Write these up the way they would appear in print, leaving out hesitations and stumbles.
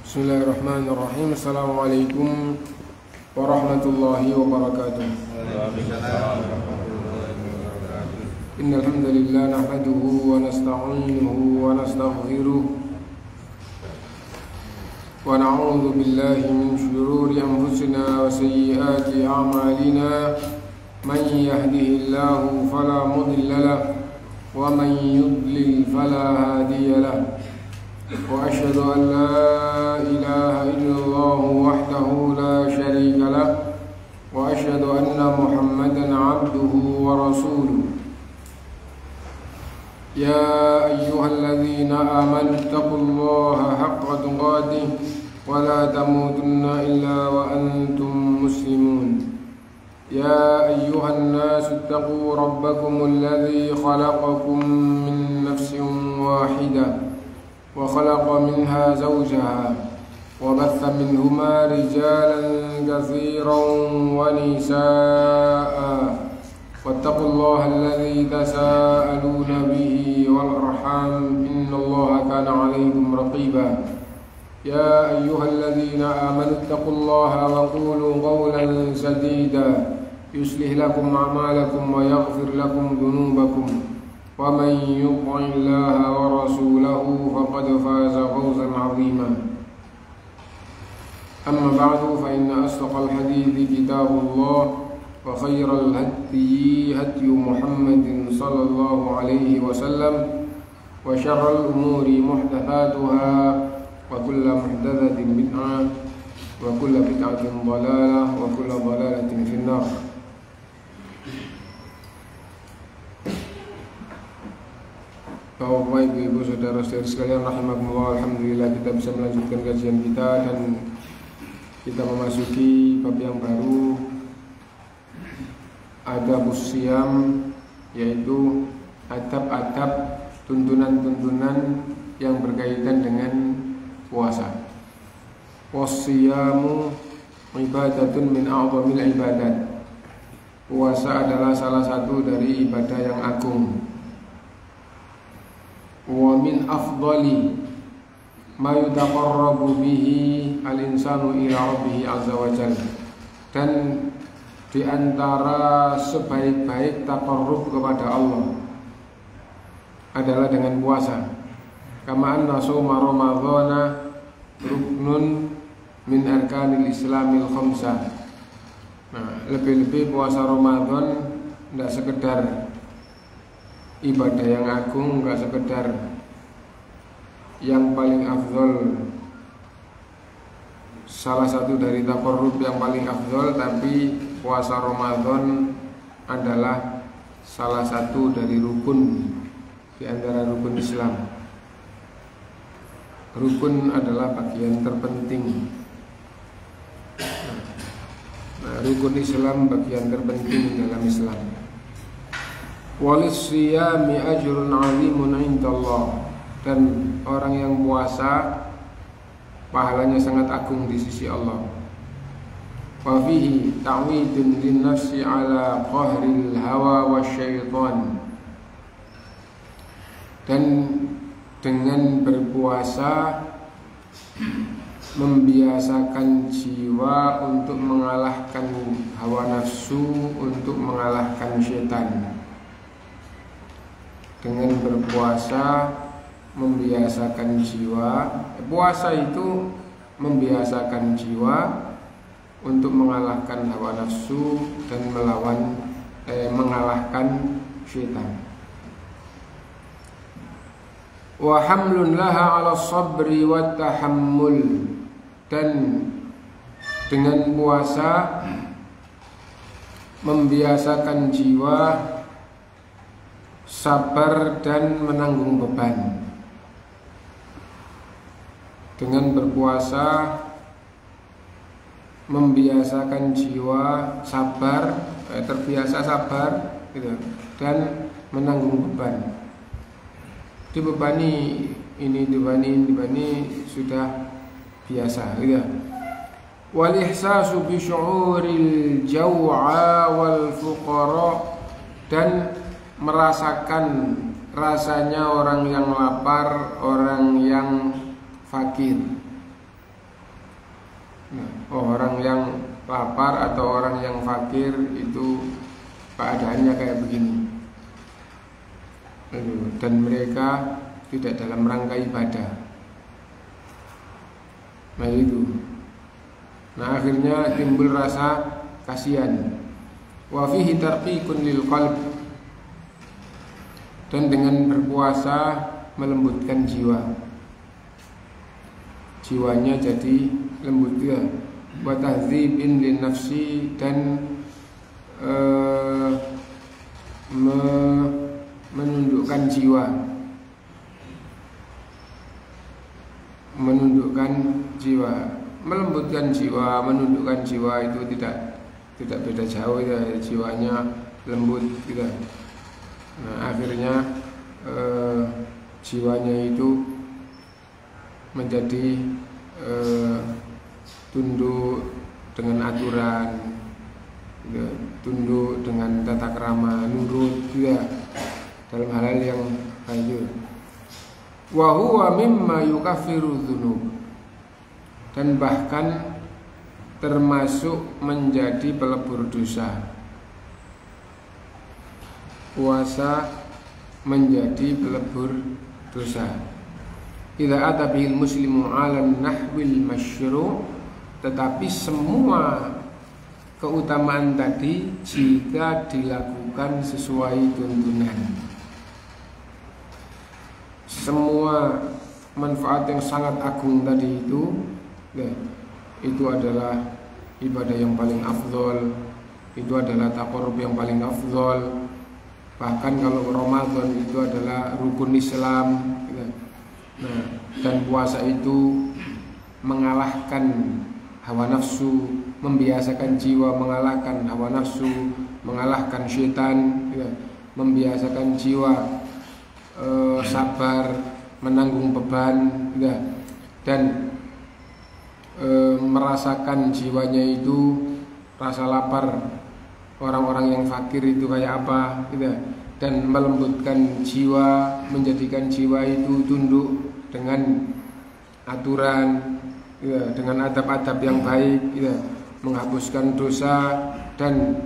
Bismillahirrahmanirrahim. Assalamualaikum warahmatullahi wabarakatuh. Innal hamdalillah nahmaduhu wa nasta'inuhu wa nastaghfiruh wa na'udzu billahi min shururi anfusina wa sayyiati a'malina. Man yahdihillahu fala mudilla lahu wa man yudlil fala hadiya lahu. وأشهد أن لا إله إلا الله وحده لا شريك له وأشهد أن محمدا عبده ورسوله. يا أيها الذين آمنوا اتقوا الله حق تقاته ولا تموتن إلا وأنتم مسلمون. يا أيها الناس اتقوا ربكم الذي خلقكم من نفس واحدة وخلق منها زوجها وبث منهما رجالا كثيرا ونساء واتقوا الله الذي تساءلون به والأرحام إن الله كان عليكم رقيبا. يا أيها الذين آمنوا اتقوا الله وقولوا قولا سديدا يصلح لكم أعمالكم ويغفر لكم ذنوبكم ومن يطع الله ورسوله فقد فاز فوزا عظيما. أما بعد فإن أصدق الحديث كتاب الله وخير الهدي هدي محمد صلى الله عليه وسلم وشر الأمور محدثاتها وكل محدثة بدعة وكل بدعة ضلالة وكل ضلالة في النار. Bapak, ibu, saudara-saudari sekalian rahimakumullah, alhamdulillah kita bisa melanjutkan kajian kita dan kita memasuki bab yang baru, adabus siyam, yaitu adab-adab, tuntunan-tuntunan yang berkaitan dengan puasa. Wasiyamu ibadatun min a'zamil ibadat. Puasa adalah salah satu dari ibadah yang agung. Wa min afdali ma yutaqarrabu bihi al-insanu ila rabbih azza wa jalla. Dan di antara sebaik-baik taqarrub kepada Allah adalah dengan puasa. Kama anna shauma ramadhana ruknun min arkanil islamil khamsah. Nah, lebih-lebih puasa Ramadan tidak sekedar ibadah yang agung, enggak sekedar yang paling afdol, salah satu dari taqarrub yang paling afdol, tapi puasa Ramadan adalah salah satu dari rukun di antara rukun Islam. Rukun adalah bagian terpenting. Nah, rukun Islam bagian terpenting dalam Islam. Walisiyami ajrun azimun indallah. Dan orang yang puasa pahalanya sangat agung di sisi Allah. Wa fihi ta'widun linnafsi ala qahril hawa wasyaitan. Dan dengan berpuasa membiasakan jiwa untuk mengalahkan hawa nafsu, untuk mengalahkan syaitan. Dengan berpuasa membiasakan jiwa, puasa itu membiasakan jiwa untuk mengalahkan hawa nafsu dan mengalahkan syaitan. Wa hamlun laha 'ala sabri wa tahammul. Dan dengan puasa membiasakan jiwa sabar dan menanggung beban. Dengan berpuasa membiasakan jiwa sabar, terbiasa sabar gitu, dan menanggung beban. Dibebani sudah biasa gitu. Wal ihsasu bi syu'uril jaw'a wal fuqara. Dan merasakan rasanya orang yang lapar, orang yang fakir. Nah, orang yang lapar atau orang yang fakir itu keadaannya kayak begini. Dan mereka tidak dalam rangka ibadah. Nah itu. Nah akhirnya timbul rasa kasihan. Wa fihi tarqiqun lil qalb. Dan dengan berpuasa melembutkan jiwa. Jiwanya jadi lembut ya. Wa tahdzibin lin nafsi dan menundukkan jiwa, melembutkan jiwa, menundukkan jiwa itu tidak beda jauh ya, jiwanya lembut gitu. Nah akhirnya jiwanya itu menjadi tunduk dengan aturan, gitu, tunduk dengan tata krama, nurut gitu ya, dalam hal yang kayu. Wa huwa mimma yukaffiru dzunub. Dan bahkan termasuk menjadi pelebur dosa. Puasa menjadi pelebur dosa. Idza ata bihil muslimu 'ala nahwil masyru', tetapi semua keutamaan tadi jika dilakukan sesuai tuntunan. Semua manfaat yang sangat agung tadi itu adalah ibadah yang paling afdol, itu adalah taqarrub yang paling afdol. Bahkan kalau Ramadan itu adalah rukun Islam. Nah, dan puasa itu mengalahkan hawa nafsu, membiasakan jiwa mengalahkan hawa nafsu, mengalahkan syaitan, membiasakan jiwa sabar, menanggung beban, dan merasakan jiwanya itu rasa lapar orang-orang yang fakir itu kayak apa, dan melembutkan jiwa, menjadikan jiwa itu tunduk dengan aturan, dengan adab-adab yang baik, menghapuskan dosa dan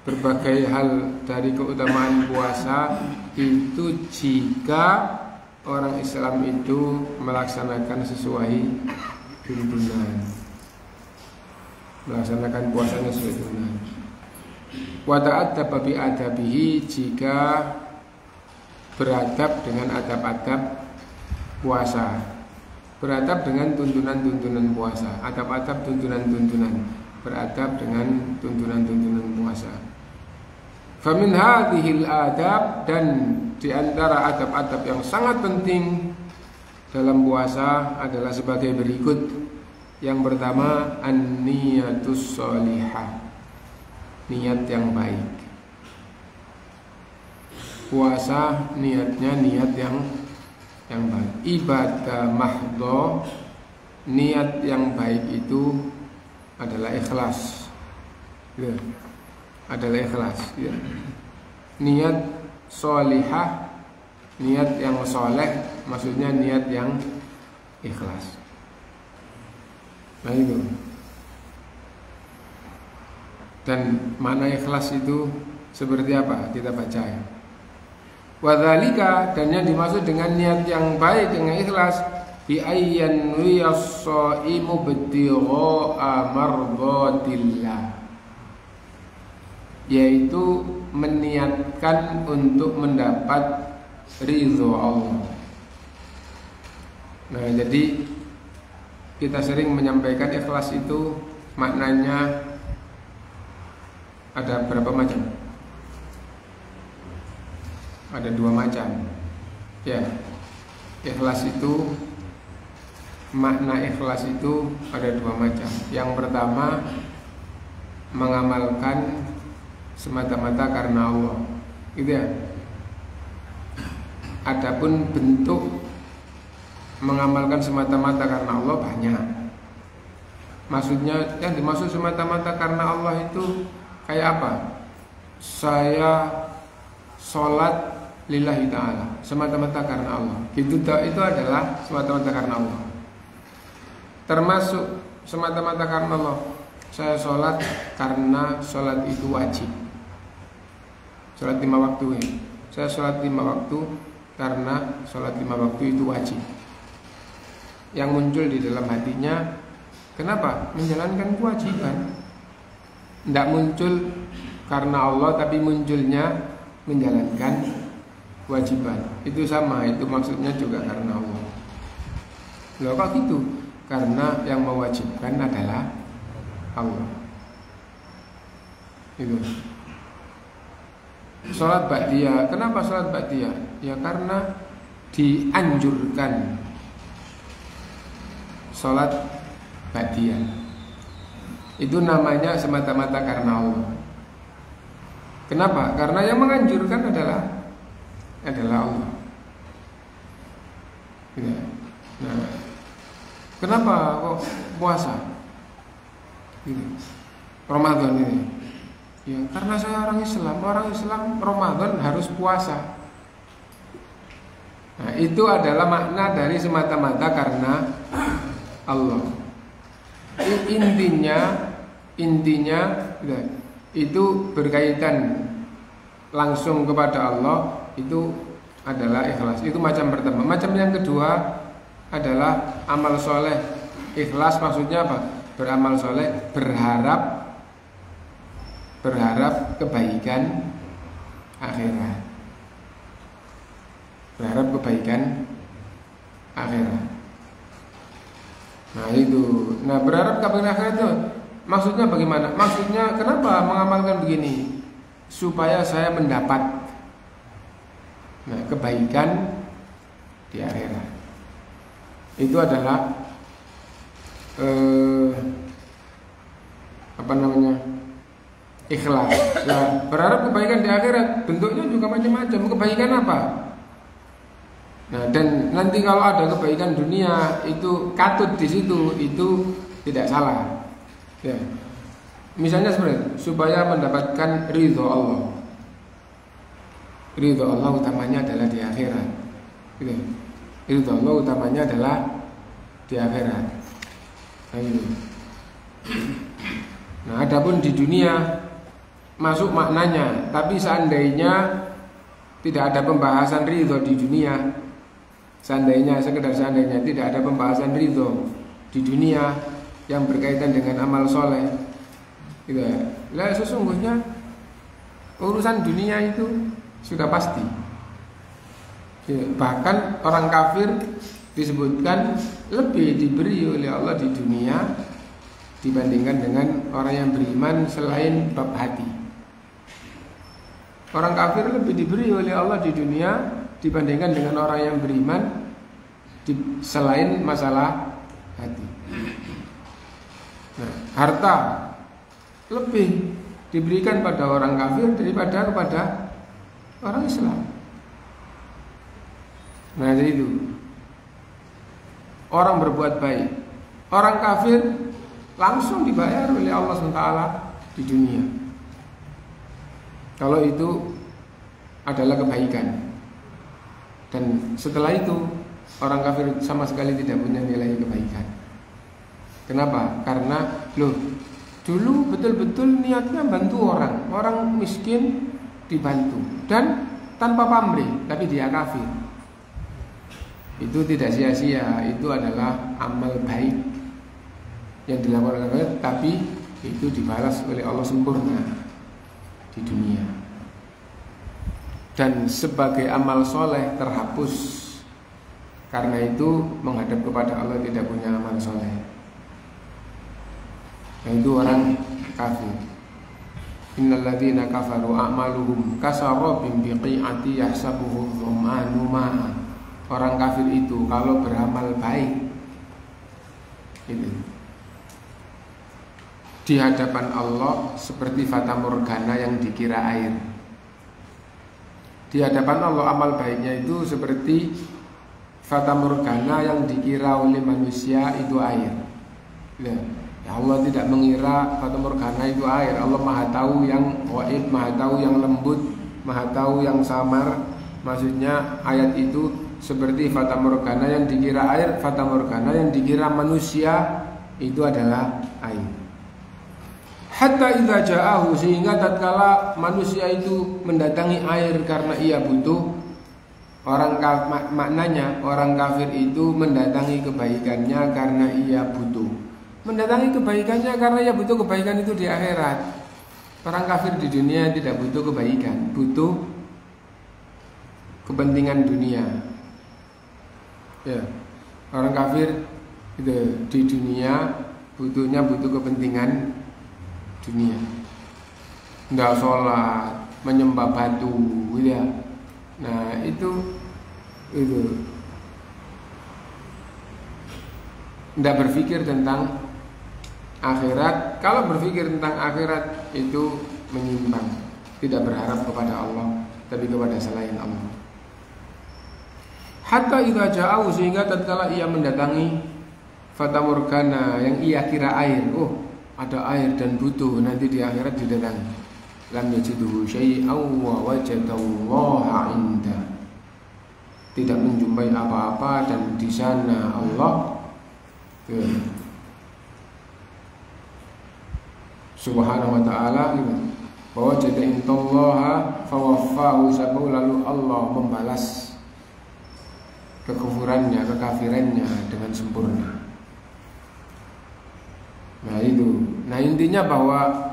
berbagai hal dari keutamaan puasa itu jika orang Islam itu melaksanakan sesuai tuntunan, melaksanakan puasanya sesuai tuntunan. Wa ta'addaba bi adabihi, jika beradab dengan adab-adab puasa, beradab dengan tuntunan-tuntunan puasa, adab-adab tuntunan-tuntunan, beradab dengan tuntunan-tuntunan puasa. Famin hadhil adab, dan di antara adab-adab yang sangat penting dalam puasa adalah sebagai berikut. Yang pertama, an-niyatus sholihah, niat yang baik. Puasa niatnya niat yang baik. Ibadah mahdhah, niat yang baik itu adalah ikhlas. Adalah ikhlas. Niat sholihah, niat yang soleh, maksudnya niat yang ikhlas. Nah itu. Dan makna ikhlas itu seperti apa? Kita baca ya. Wadzalika, dan yang dimaksud dengan niat yang baik dengan ikhlas, bi ayyan wiyas-shaimu btigha'a mardhatillah, yaitu meniatkan untuk mendapat ridho Allah. Nah, jadi kita sering menyampaikan ikhlas itu maknanya ada berapa macam? Ada 2 macam. Ya. Ikhlas itu, makna ikhlas itu ada 2 macam. Yang pertama, mengamalkan semata-mata karena Allah. Gitu ya. Adapun bentuk mengamalkan semata-mata karena Allah banyak. Maksudnya yang dimaksud semata-mata karena Allah itu kayak apa? Saya sholat lillahi ta'ala, semata-mata karena Allah. Itu adalah semata-mata karena Allah. Termasuk semata-mata karena Allah. Saya sholat karena sholat itu wajib. Sholat 5 waktu ya. Saya sholat 5 waktu karena sholat 5 waktu itu wajib. Yang muncul di dalam hatinya, kenapa? Menjalankan kewajiban. Tidak muncul karena Allah, tapi munculnya menjalankan kewajiban. Itu sama, itu maksudnya juga karena Allah. Loh kok gitu? Karena yang mewajibkan adalah Allah. Itu. Sholat ba'diyah. Kenapa sholat ba'diyah? Ya karena dianjurkan sholat ba'diyah. Itu namanya semata-mata karena Allah. Kenapa? Karena yang menganjurkan adalah Allah. Ya. Nah, kenapa kok puasa? Gitu. Ramadan ini. Ya, karena saya orang Islam. Orang Islam Ramadan harus puasa. Nah, itu adalah makna dari semata-mata karena Allah. Intinya itu berkaitan langsung kepada Allah, itu adalah ikhlas. Itu macam pertama. Macam yang kedua adalah amal soleh. Ikhlas maksudnya apa? Beramal soleh, berharap kebaikan akhirat. Berharap kebaikan akhirat. Nah itu. Nah berharap kebaikan akhirat itu maksudnya bagaimana? Maksudnya kenapa mengamalkan begini? Supaya saya mendapat kebaikan di akhirat. Itu adalah ikhlas. Nah, berharap kebaikan di akhirat bentuknya juga macam-macam. Kebaikan apa? Nah, dan nanti kalau ada kebaikan dunia itu katut di situ, itu tidak salah. Ya. Misalnya sebenarnya supaya mendapatkan ridho Allah. Ridho Allah utamanya adalah di akhirat. Gitu. Ridho Allah utamanya adalah di akhirat. Nah, adapun di dunia masuk maknanya, tapi seandainya tidak ada pembahasan ridho di dunia, sekedar seandainya tidak ada pembahasan ridho di dunia yang berkaitan dengan amal soleh, gitu. Lah sesungguhnya urusan dunia itu sudah pasti. Bahkan orang kafir disebutkan lebih diberi oleh Allah di dunia dibandingkan dengan orang yang beriman selain bab hati. Orang kafir lebih diberi oleh Allah di dunia dibandingkan dengan orang yang beriman selain masalah hati. Nah, harta lebih diberikan pada orang kafir daripada kepada orang Islam. Nah, jadi itu. Orang berbuat baik, orang kafir langsung dibayar oleh Allah SWT di dunia. Kalau itu adalah kebaikan. Dan setelah itu orang kafir sama sekali tidak punya nilai kebaikan. Kenapa? Karena dulu betul-betul niatnya bantu orang miskin dibantu dan tanpa pamrih, tapi dia kafir. Itu tidak sia-sia, itu adalah amal baik yang dilakukan oleh Allah, tapi itu dibalas oleh Allah sempurna di dunia. Dan sebagai amal soleh terhapus, karena itu menghadap kepada Allah tidak punya amal soleh. Itu orang kafir. Innal ladzina kafaru a'maluhum kasarabin biqi'ati yahsabuhu dhama'anu ma'a. Orang kafir itu kalau beramal baik itu di hadapan Allah seperti fata morgana yang dikira air. Di hadapan Allah amal baiknya itu seperti fata morgana yang dikira oleh manusia itu air. Ya, Allah tidak mengira fata morgana itu air. Allah Maha tahu yang gaib, Maha tahu yang lembut, Maha tahu yang samar. Maksudnya ayat itu seperti fata morgana yang dikira air, fata morgana yang dikira manusia itu adalah air. Hatta idza ja'ahu, sehingga tatkala manusia itu mendatangi air karena ia butuh. Maknanya orang kafir itu mendatangi kebaikannya karena ia butuh. Mendatangi kebaikannya karena ia butuh kebaikan itu di akhirat. Orang kafir di dunia tidak butuh kebaikan, butuh kepentingan dunia. Ya, orang kafir itu di dunia butuh kepentingan dunia. Nggak sholat, menyembah batu, ya. Nah itu nggak berpikir tentang akhirat. Kalau berpikir tentang akhirat itu menyimpang, tidak berharap kepada Allah, tapi kepada selain Allah. Hatta idza ja'ahu, sehingga tatkala ia mendatangi fatamurgana, yang ia kira air. Oh, ada air dan butuh nanti di akhirat didatangi. Lam yajiduhu syai'aw wa wajadallaha 'inda. Tidak menjumpai apa-apa dan di sana Allah Subhanahu wa ta'ala bahwa jada intallaha fawaffahu sabahu, lalu Allah membalas kekufurannya, kekafirannya dengan sempurna. Nah itu. Nah intinya bahwa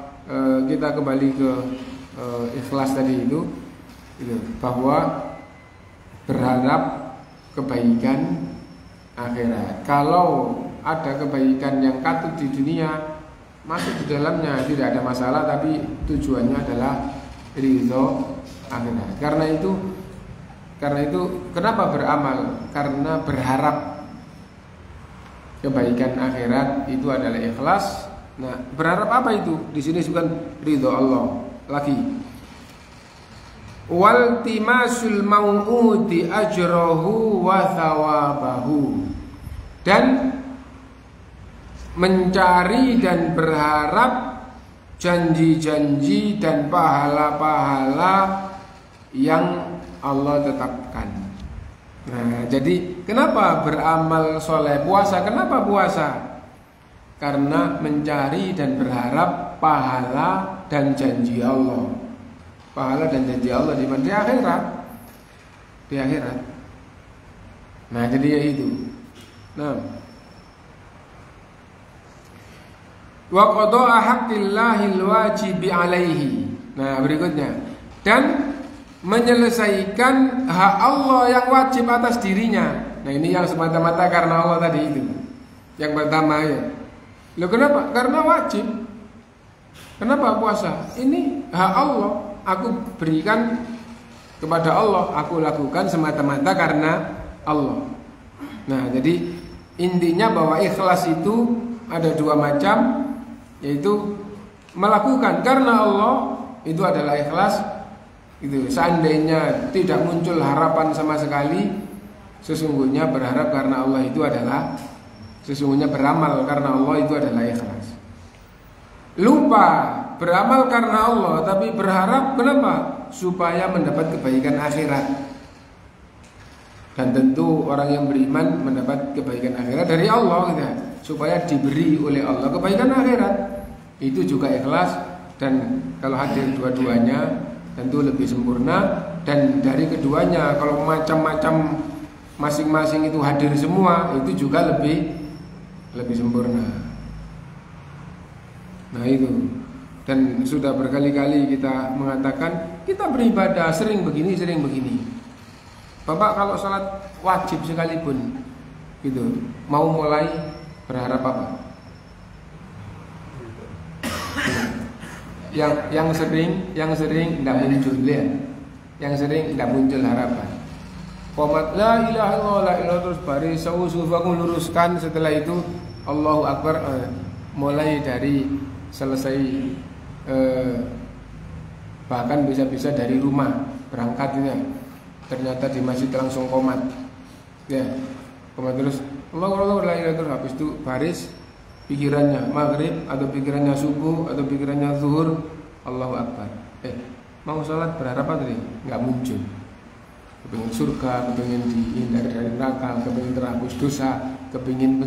kita kembali ke ikhlas tadi itu bahwa berharap kebaikan akhirat. Kalau ada kebaikan yang katut di dunia, masuk di dalamnya tidak ada masalah, tapi tujuannya adalah ridho akhirat. Karena itu kenapa beramal? Karena berharap kebaikan akhirat itu adalah ikhlas. Nah, berharap apa itu? Di sini bukan ridho Allah lagi. Wal timasul mau'udi ajrahu wa thawabahu, dan mencari dan berharap janji-janji dan pahala-pahala yang Allah tetapkan. Nah, jadi kenapa beramal soleh? Puasa, kenapa puasa? Karena mencari dan berharap pahala dan janji Allah. Pahala dan janji Allah di mana? Di akhirat. Di akhirat. Nah, jadi ya itu. Nah, wa qada'a haqqillahil wajibi alaihi. Nah, berikutnya, dan menyelesaikan hak Allah yang wajib atas dirinya. Nah, ini yang semata-mata karena Allah tadi itu. Yang pertama ya. Loh, kenapa? Karena wajib. Kenapa puasa? Ini hak Allah, aku berikan kepada Allah, aku lakukan semata-mata karena Allah. Nah, jadi intinya bahwa ikhlas itu ada dua macam, yaitu melakukan karena Allah itu adalah ikhlas. Itu seandainya tidak muncul harapan sama sekali, sesungguhnya berharap karena Allah itu adalah, sesungguhnya beramal karena Allah itu adalah ikhlas. Lupa beramal karena Allah, tapi berharap kenapa? Supaya mendapat kebaikan akhirat. Dan tentu orang yang beriman mendapat kebaikan akhirat dari Allah gitu, supaya diberi oleh Allah kebaikan akhirat. Itu juga ikhlas, dan kalau hadir dua-duanya tentu lebih sempurna. Dan dari keduanya, kalau macam-macam masing-masing itu hadir semua, itu juga lebih sempurna. Nah itu. Dan sudah berkali-kali kita mengatakan, kita beribadah sering begini, sering begini. Bapak kalau sholat wajib sekalipun gitu, mau mulai berharap apa? Yang sering tidak muncul ya. Yang sering tidak muncul harapan. Qomat la ilaha illallah, la ilaha, terus baris sufaku luruskan, setelah itu Allahu Akbar, mulai dari selesai, bahkan bisa-bisa dari rumah berangkatnya, ternyata di masjid langsung qomat ya, qomat terus Allahu la ilaha, terus habis itu baris pikirannya maghrib atau pikirannya subuh atau pikirannya zuhur, Allahu Akbar. Mau sholat berharap apa tadi? Nggak muncul. Kepingin surga, kepingin dihindari dari neraka, kepingin terhapus dosa, kepingin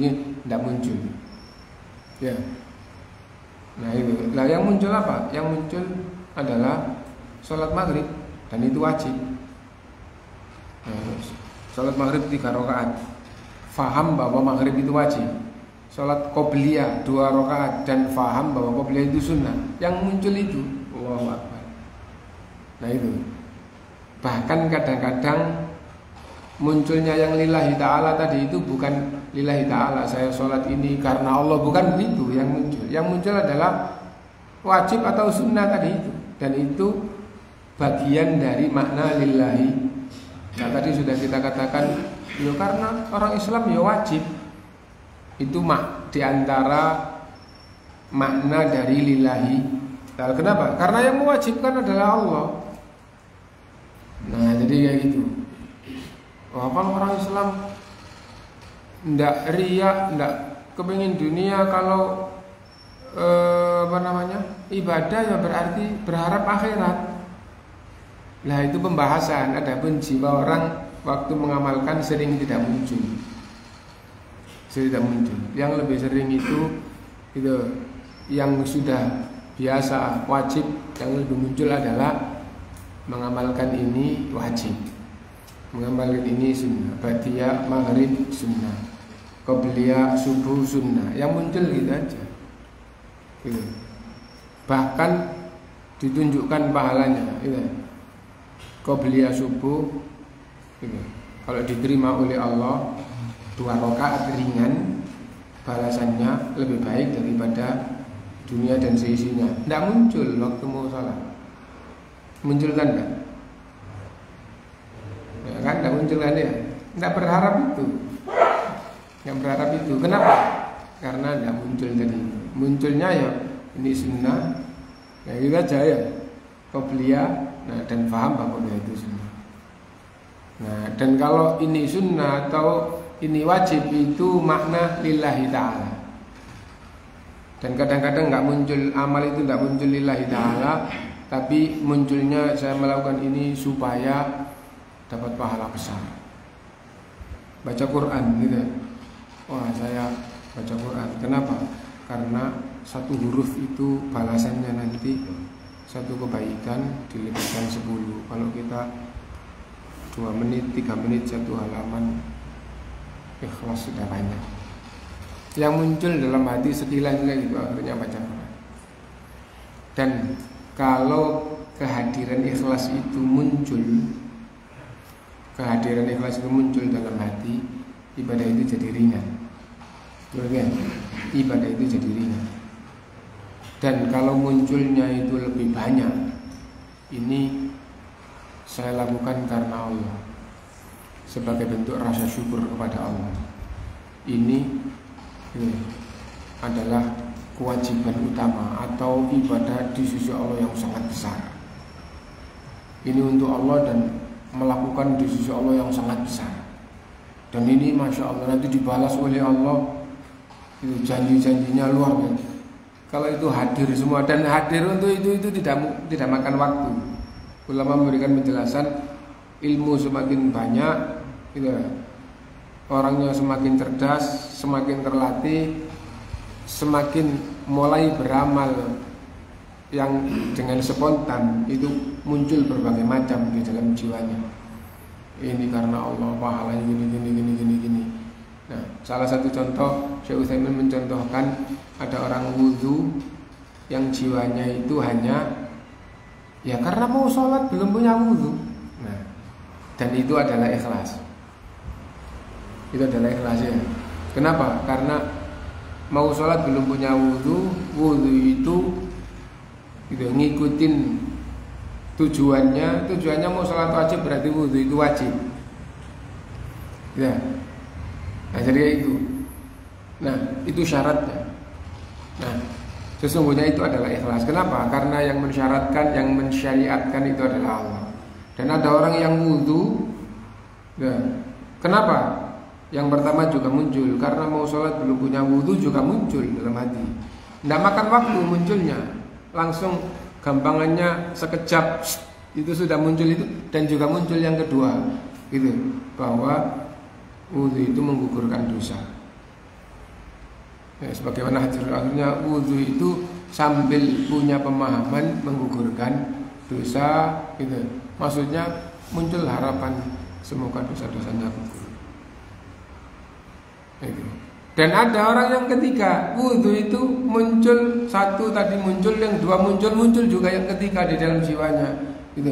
nggak muncul. Ya. Nah itu. Nah yang muncul apa? Yang muncul adalah sholat maghrib dan itu wajib. Nah, sholat maghrib 3 rakaat. Faham bahwa maghrib itu wajib. Sholat qobliyah 2 rakaat dan faham bahwa qobliyah itu sunnah. Yang muncul itu, Allahu Akbar. Nah itu. Bahkan kadang-kadang munculnya yang lillahi ta'ala tadi itu bukan lillahi ta'ala, saya sholat ini karena Allah, bukan begitu yang muncul. Yang muncul adalah wajib atau sunnah tadi itu. Dan itu bagian dari makna lillahi. Nah tadi sudah kita katakan, ya karena orang Islam ya wajib. Itu diantara makna dari lillahi. Nah, kenapa? Karena yang mewajibkan adalah Allah. Nah jadi kayak gitu. Wah, kalau orang Islam ndak riya, ndak kepingin dunia, kalau ibadah ya berarti berharap akhirat. Nah itu pembahasan. Adapun jiwa orang waktu mengamalkan sering tidak muncul. Tidak muncul. Yang lebih sering itu yang sudah biasa wajib, yang lebih muncul adalah mengamalkan ini wajib, mengamalkan ini sunnah, ba'diyah maghrib sunnah, qobliyah subuh sunnah. Yang muncul gitu aja gitu. Bahkan ditunjukkan pahalanya gitu. Qobliyah subuh gitu. Kalau diterima oleh Allah 2 rakaat ringan, balasannya lebih baik daripada dunia dan seisinya. Tidak muncul waktu mau salat. Muncul kan enggak? Ya kan tidak muncul kan ya? Tidak berharap itu. Yang berharap itu. Kenapa? Karena tidak muncul tadi. Munculnya ya ini sunnah. Ya kita aja ya. Qobliyah, nah dan paham bahwa itu sunnah. Nah dan kalau ini sunnah atau ini wajib itu makna lillahi ta'ala. Dan kadang-kadang nggak muncul amal itu, nggak muncul lillahi ta'ala, tapi munculnya saya melakukan ini supaya dapat pahala besar. Baca Quran gitu. Wah saya baca Quran. Kenapa? Karena 1 huruf itu balasannya nanti 1 kebaikan dilebihkan 10. Kalau kita 2 menit, 3 menit 1 halaman, ikhlas sudah banyak. Yang muncul dalam hati sekilas gitu, akhirnya baca Quran. Dan kalau kehadiran ikhlas itu muncul, dalam hati, ibadah itu jadi ringan. Ibadah itu jadi ringan. Dan kalau munculnya itu lebih banyak, ini saya lakukan karena Allah, sebagai bentuk rasa syukur kepada Allah. Ini adalah kewajiban utama atau ibadah di sisi Allah yang sangat besar. Ini untuk Allah dan melakukan di sisi Allah yang sangat besar. Dan ini Masya Allah nanti dibalas oleh Allah. Itu janji-janjinya luar biasa. Kalau itu hadir semua, dan hadir untuk itu tidak makan waktu. Ulama memberikan penjelasan, ilmu semakin banyak gitu, orangnya semakin cerdas, semakin terlatih, semakin mulai beramal yang dengan spontan, itu muncul berbagai macam di dalam jiwanya. Ini karena Allah, pahalanya gini. Nah, salah satu contoh Syekh Utsaimin mencontohkan ada orang wudu yang jiwanya itu hanya ya karena mau sholat belum punya wudu. Nah, dan itu adalah ikhlas. Itu adalah ikhlas ya. Kenapa? Karena mau sholat belum punya wudu itu ngikutin tujuannya mau sholat wajib berarti wudu itu wajib. Ya. Nah jadi itu. Nah itu syaratnya. Nah sesungguhnya itu adalah ikhlas. Kenapa? Karena yang mensyaratkan, yang mensyariatkan itu adalah Allah. Dan ada orang yang wudu. Nah, kenapa? Yang pertama juga muncul karena mau sholat belum punya wudu juga muncul dalam hati. Tidak makan waktu munculnya, langsung gampangannya sekejap itu sudah muncul itu. Dan juga muncul yang kedua, gitu, bahwa wudu itu menggugurkan dosa. Sebagaimana hadis akhirnya wudhu itu sambil punya pemahaman menggugurkan dosa gitu. Maksudnya muncul harapan semoga dosa-dosanya gugur. Gitu. Dan ada orang yang ketiga, wudhu itu muncul satu tadi muncul, yang dua muncul juga yang ketiga di dalam jiwanya, gitu.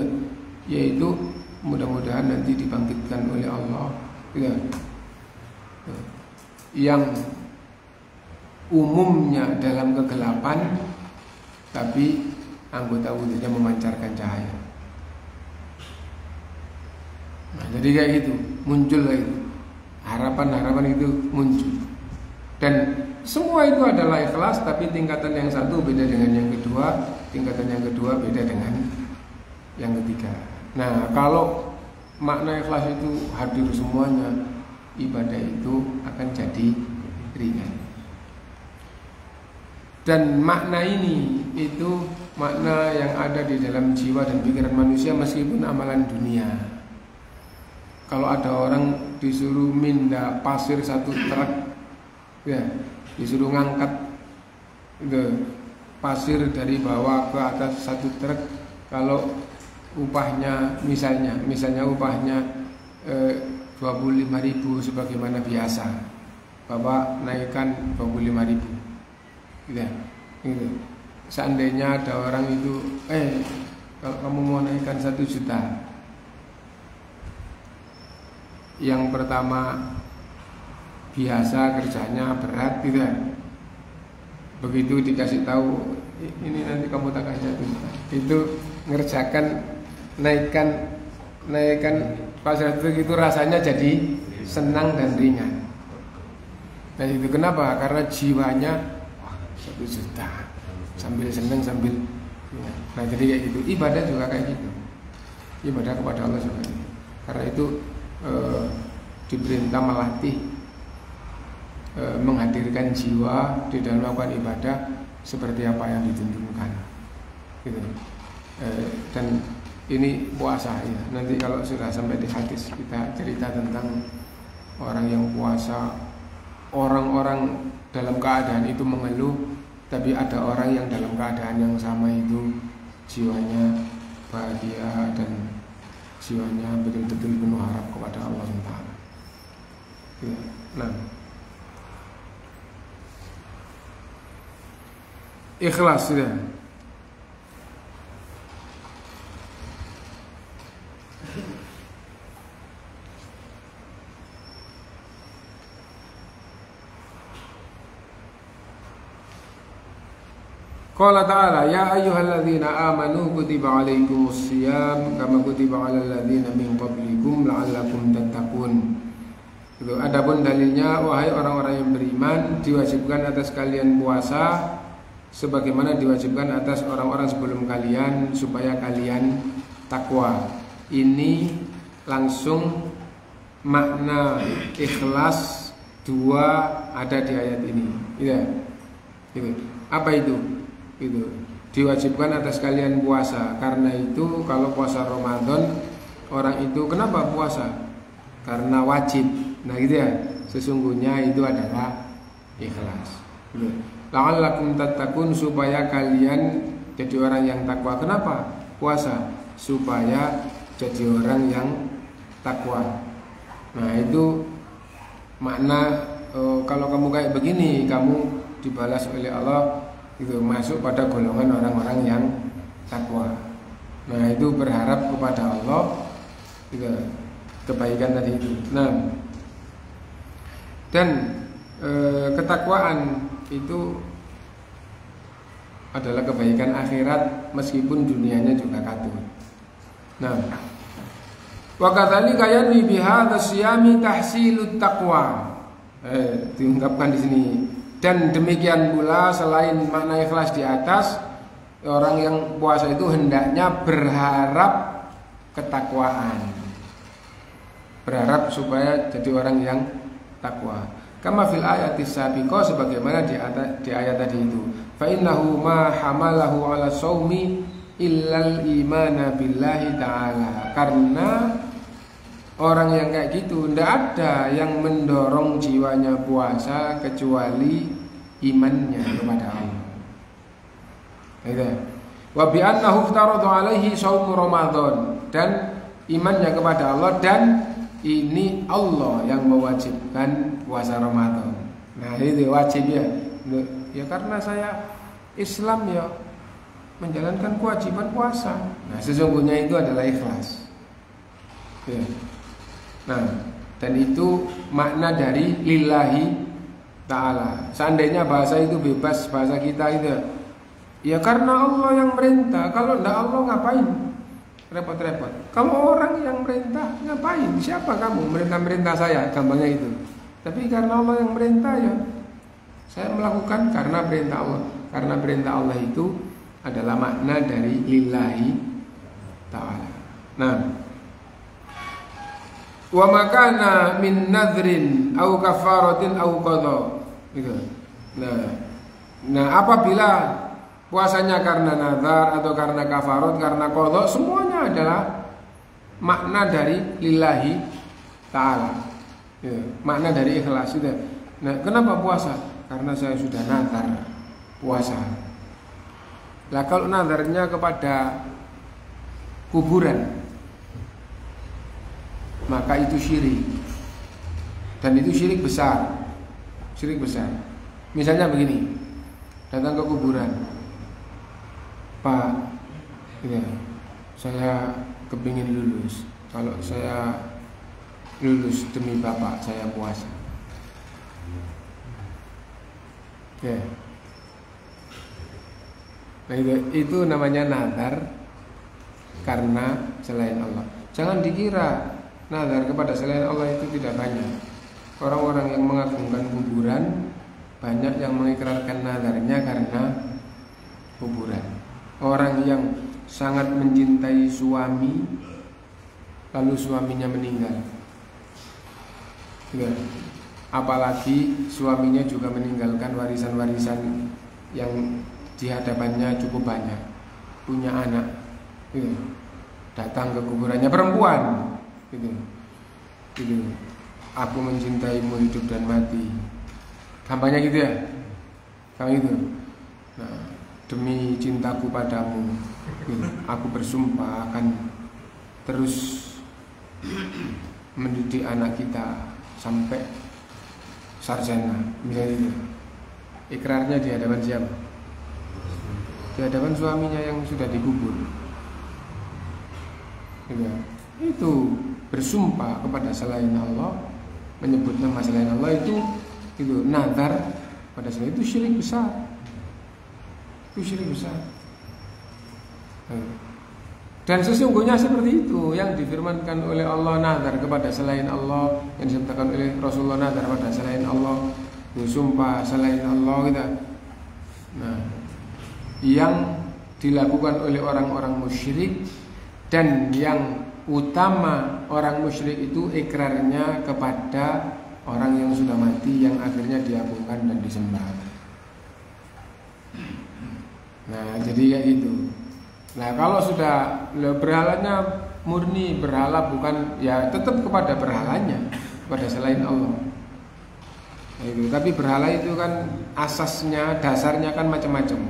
Yaitu mudah-mudahan nanti dibangkitkan oleh Allah, gitu. Yang umumnya dalam kegelapan, tapi anggota wudhunya memancarkan cahaya. Nah, jadi kayak gitu, muncul kayak gitu. Harapan-harapan itu muncul. Dan semua itu adalah ikhlas, tapi tingkatan yang satu beda dengan yang kedua, tingkatan yang kedua beda dengan yang ketiga. Nah, kalau makna ikhlas itu hadir semuanya, ibadah itu akan jadi ringan. Dan makna ini itu makna yang ada di dalam jiwa dan pikiran manusia meskipun amalan dunia. Kalau ada orang disuruh minda pasir satu truk, ya, disuruh ngangkat pasir dari bawah ke atas satu truk, kalau upahnya misalnya upahnya 25.000 sebagaimana biasa, Bapak naikkan 25.000, gitu. Seandainya ada orang itu, kalau kamu mau naikkan 1 juta, yang pertama biasa kerjanya berat, gitu. Begitu dikasih tahu ini nanti kamu tak kasih 1 juta, itu ngerjakan naikkan pasar itu rasanya jadi senang dan ringan. Nah itu kenapa? Karena jiwanya 1 juta sambil senang sambil ringan. Nah jadi kayak gitu. Ibadah juga kayak gitu. Ibadah kepada Allah juga gitu. Karena itu diperintah melatih menghadirkan jiwa di dalam melakukan ibadah seperti apa yang ditunjukkan, gitu. Dan ini puasa ya. Nanti kalau sudah sampai di hadis kita cerita tentang orang yang puasa, orang-orang dalam keadaan itu mengeluh, tapi ada orang yang dalam keadaan yang sama itu jiwanya bahagia dan jiwanya betul-betul penuh harap kepada Allah SWT. Ya. Nah, ikhlas sudah. Qala ta'ala ya ayyuhalladzina amanu kutiba alaikumus shiyam kama kutiba alal ladzina min qablikum la'allakum tattaqun. Itu adapun dalilnya, wahai orang-orang yang beriman, diwajibkan atas kalian puasa sebagaimana diwajibkan atas orang-orang sebelum kalian supaya kalian takwa. Ini langsung makna ikhlas dua ada di ayat ini. Iya. Gitu. Apa itu? Gitu. Diwajibkan atas kalian puasa. Karena itu kalau puasa Ramadan, orang itu kenapa puasa? Karena wajib. Nah gitu ya. Sesungguhnya itu adalah ikhlas. Gitu. La'allakum tattaqun, supaya kalian jadi orang yang takwa. Kenapa puasa? Supaya jadi orang yang takwa. Nah itu makna kalau kamu kayak begini, kamu dibalas oleh Allah, itu masuk pada golongan orang-orang yang takwa. Nah itu berharap kepada Allah, itu kebaikan tadi itu. Nah dan ketakwaan itu adalah kebaikan akhirat meskipun dunianya juga katut. Nah, wa kadzalika yanwi bihadza siyami tahsilut taqwa. Diungkapkan di sini. Dan demikian pula selain makna ikhlas di atas, orang yang puasa itu hendaknya berharap ketakwaan. Berharap supaya jadi orang yang takwa. Kama fil ayatis sabiqah, sebagaimana di ayat tadi itu. Fa innahu ma hamalahu ala shaumi illal imana billahi ta'ala. Karena orang yang kayak gitu tidak ada yang mendorong jiwanya puasa kecuali imannya kepada Allah. Gitu. Wa bi annahu iftarada alaihi shaum Ramadan, dan imannya kepada Allah, dan ini Allah yang mewajibkan puasa Ramadan. Nah, itu wajib ya. Ya karena saya Islam ya menjalankan kewajiban puasa. Nah, sesungguhnya itu adalah ikhlas. Ya. Nah, dan itu makna dari lillahi ta'ala. Seandainya bahasa itu bebas, bahasa kita itu ya karena Allah yang merintah. Kalau tidak Allah ngapain repot-repot? Kalau orang yang merintah ngapain? Siapa kamu merintah saya? Gampangnya itu. Tapi karena Allah yang merintah ya saya melakukan karena perintah Allah. Karena perintah Allah itu adalah makna dari lillahi ta'ala. Nah, wa makana min nadhrin au kafaratin au qadha. Gitu. Nah, apabila puasanya karena nazar atau karena kafarat, karena qadha, semuanya adalah makna dari lillahi ta'ala. Ya, makna dari ikhlas itu. Nah, kenapa puasa? Karena saya sudah nazar puasa. Lah kalau nazarnya kepada kuburan, maka itu syirik. Dan itu syirik besar. Syirik besar. Misalnya begini, datang ke kuburan, Pak, ya, saya kepingin lulus. Kalau saya lulus demi Bapak, saya puasa. Ya. Nah, itu namanya nazar karena selain Allah. Jangan dikira nazar kepada selain Allah itu tidak banyak. Orang-orang yang mengagungkan kuburan banyak yang mengikrarkan nazarnya karena kuburan. Orang yang sangat mencintai suami lalu suaminya meninggal, ya. Apalagi suaminya juga meninggalkan warisan-warisan yang di hadapannya cukup banyak, punya anak, gitu. Datang ke kuburannya perempuan, gitu. Aku mencintaimu hidup dan mati, gampangnya gitu ya, kayak gitu. Nah, demi cintaku padamu, gitu, aku bersumpah akan terus mendidik anak kita sampai sarjana, misalnya itu. Ikrarnya di hadapan siapa? Di hadapan suaminya yang sudah dikubur. Itu bersumpah kepada selain Allah, menyebut nama selain Allah, itu nazar pada selain, itu syirik besar. Itu syirik besar. Dan sesungguhnya seperti itu yang difirmankan oleh Allah, nazar kepada selain Allah, yang disebutkan oleh Rasulullah, nazar pada selain Allah, sumpah selain Allah, gitu. Nah, yang dilakukan oleh orang-orang musyrik, dan yang utama orang musyrik itu ikrarnya kepada orang yang sudah mati, yang akhirnya diagungkan dan disembah. Nah, jadi kayak gitu. Nah, kalau sudah berhalanya murni berhala, bukan, ya tetap kepada berhalanya, kepada selain Allah. Nah, itu. Tapi berhala itu kan asasnya, dasarnya kan macam-macam.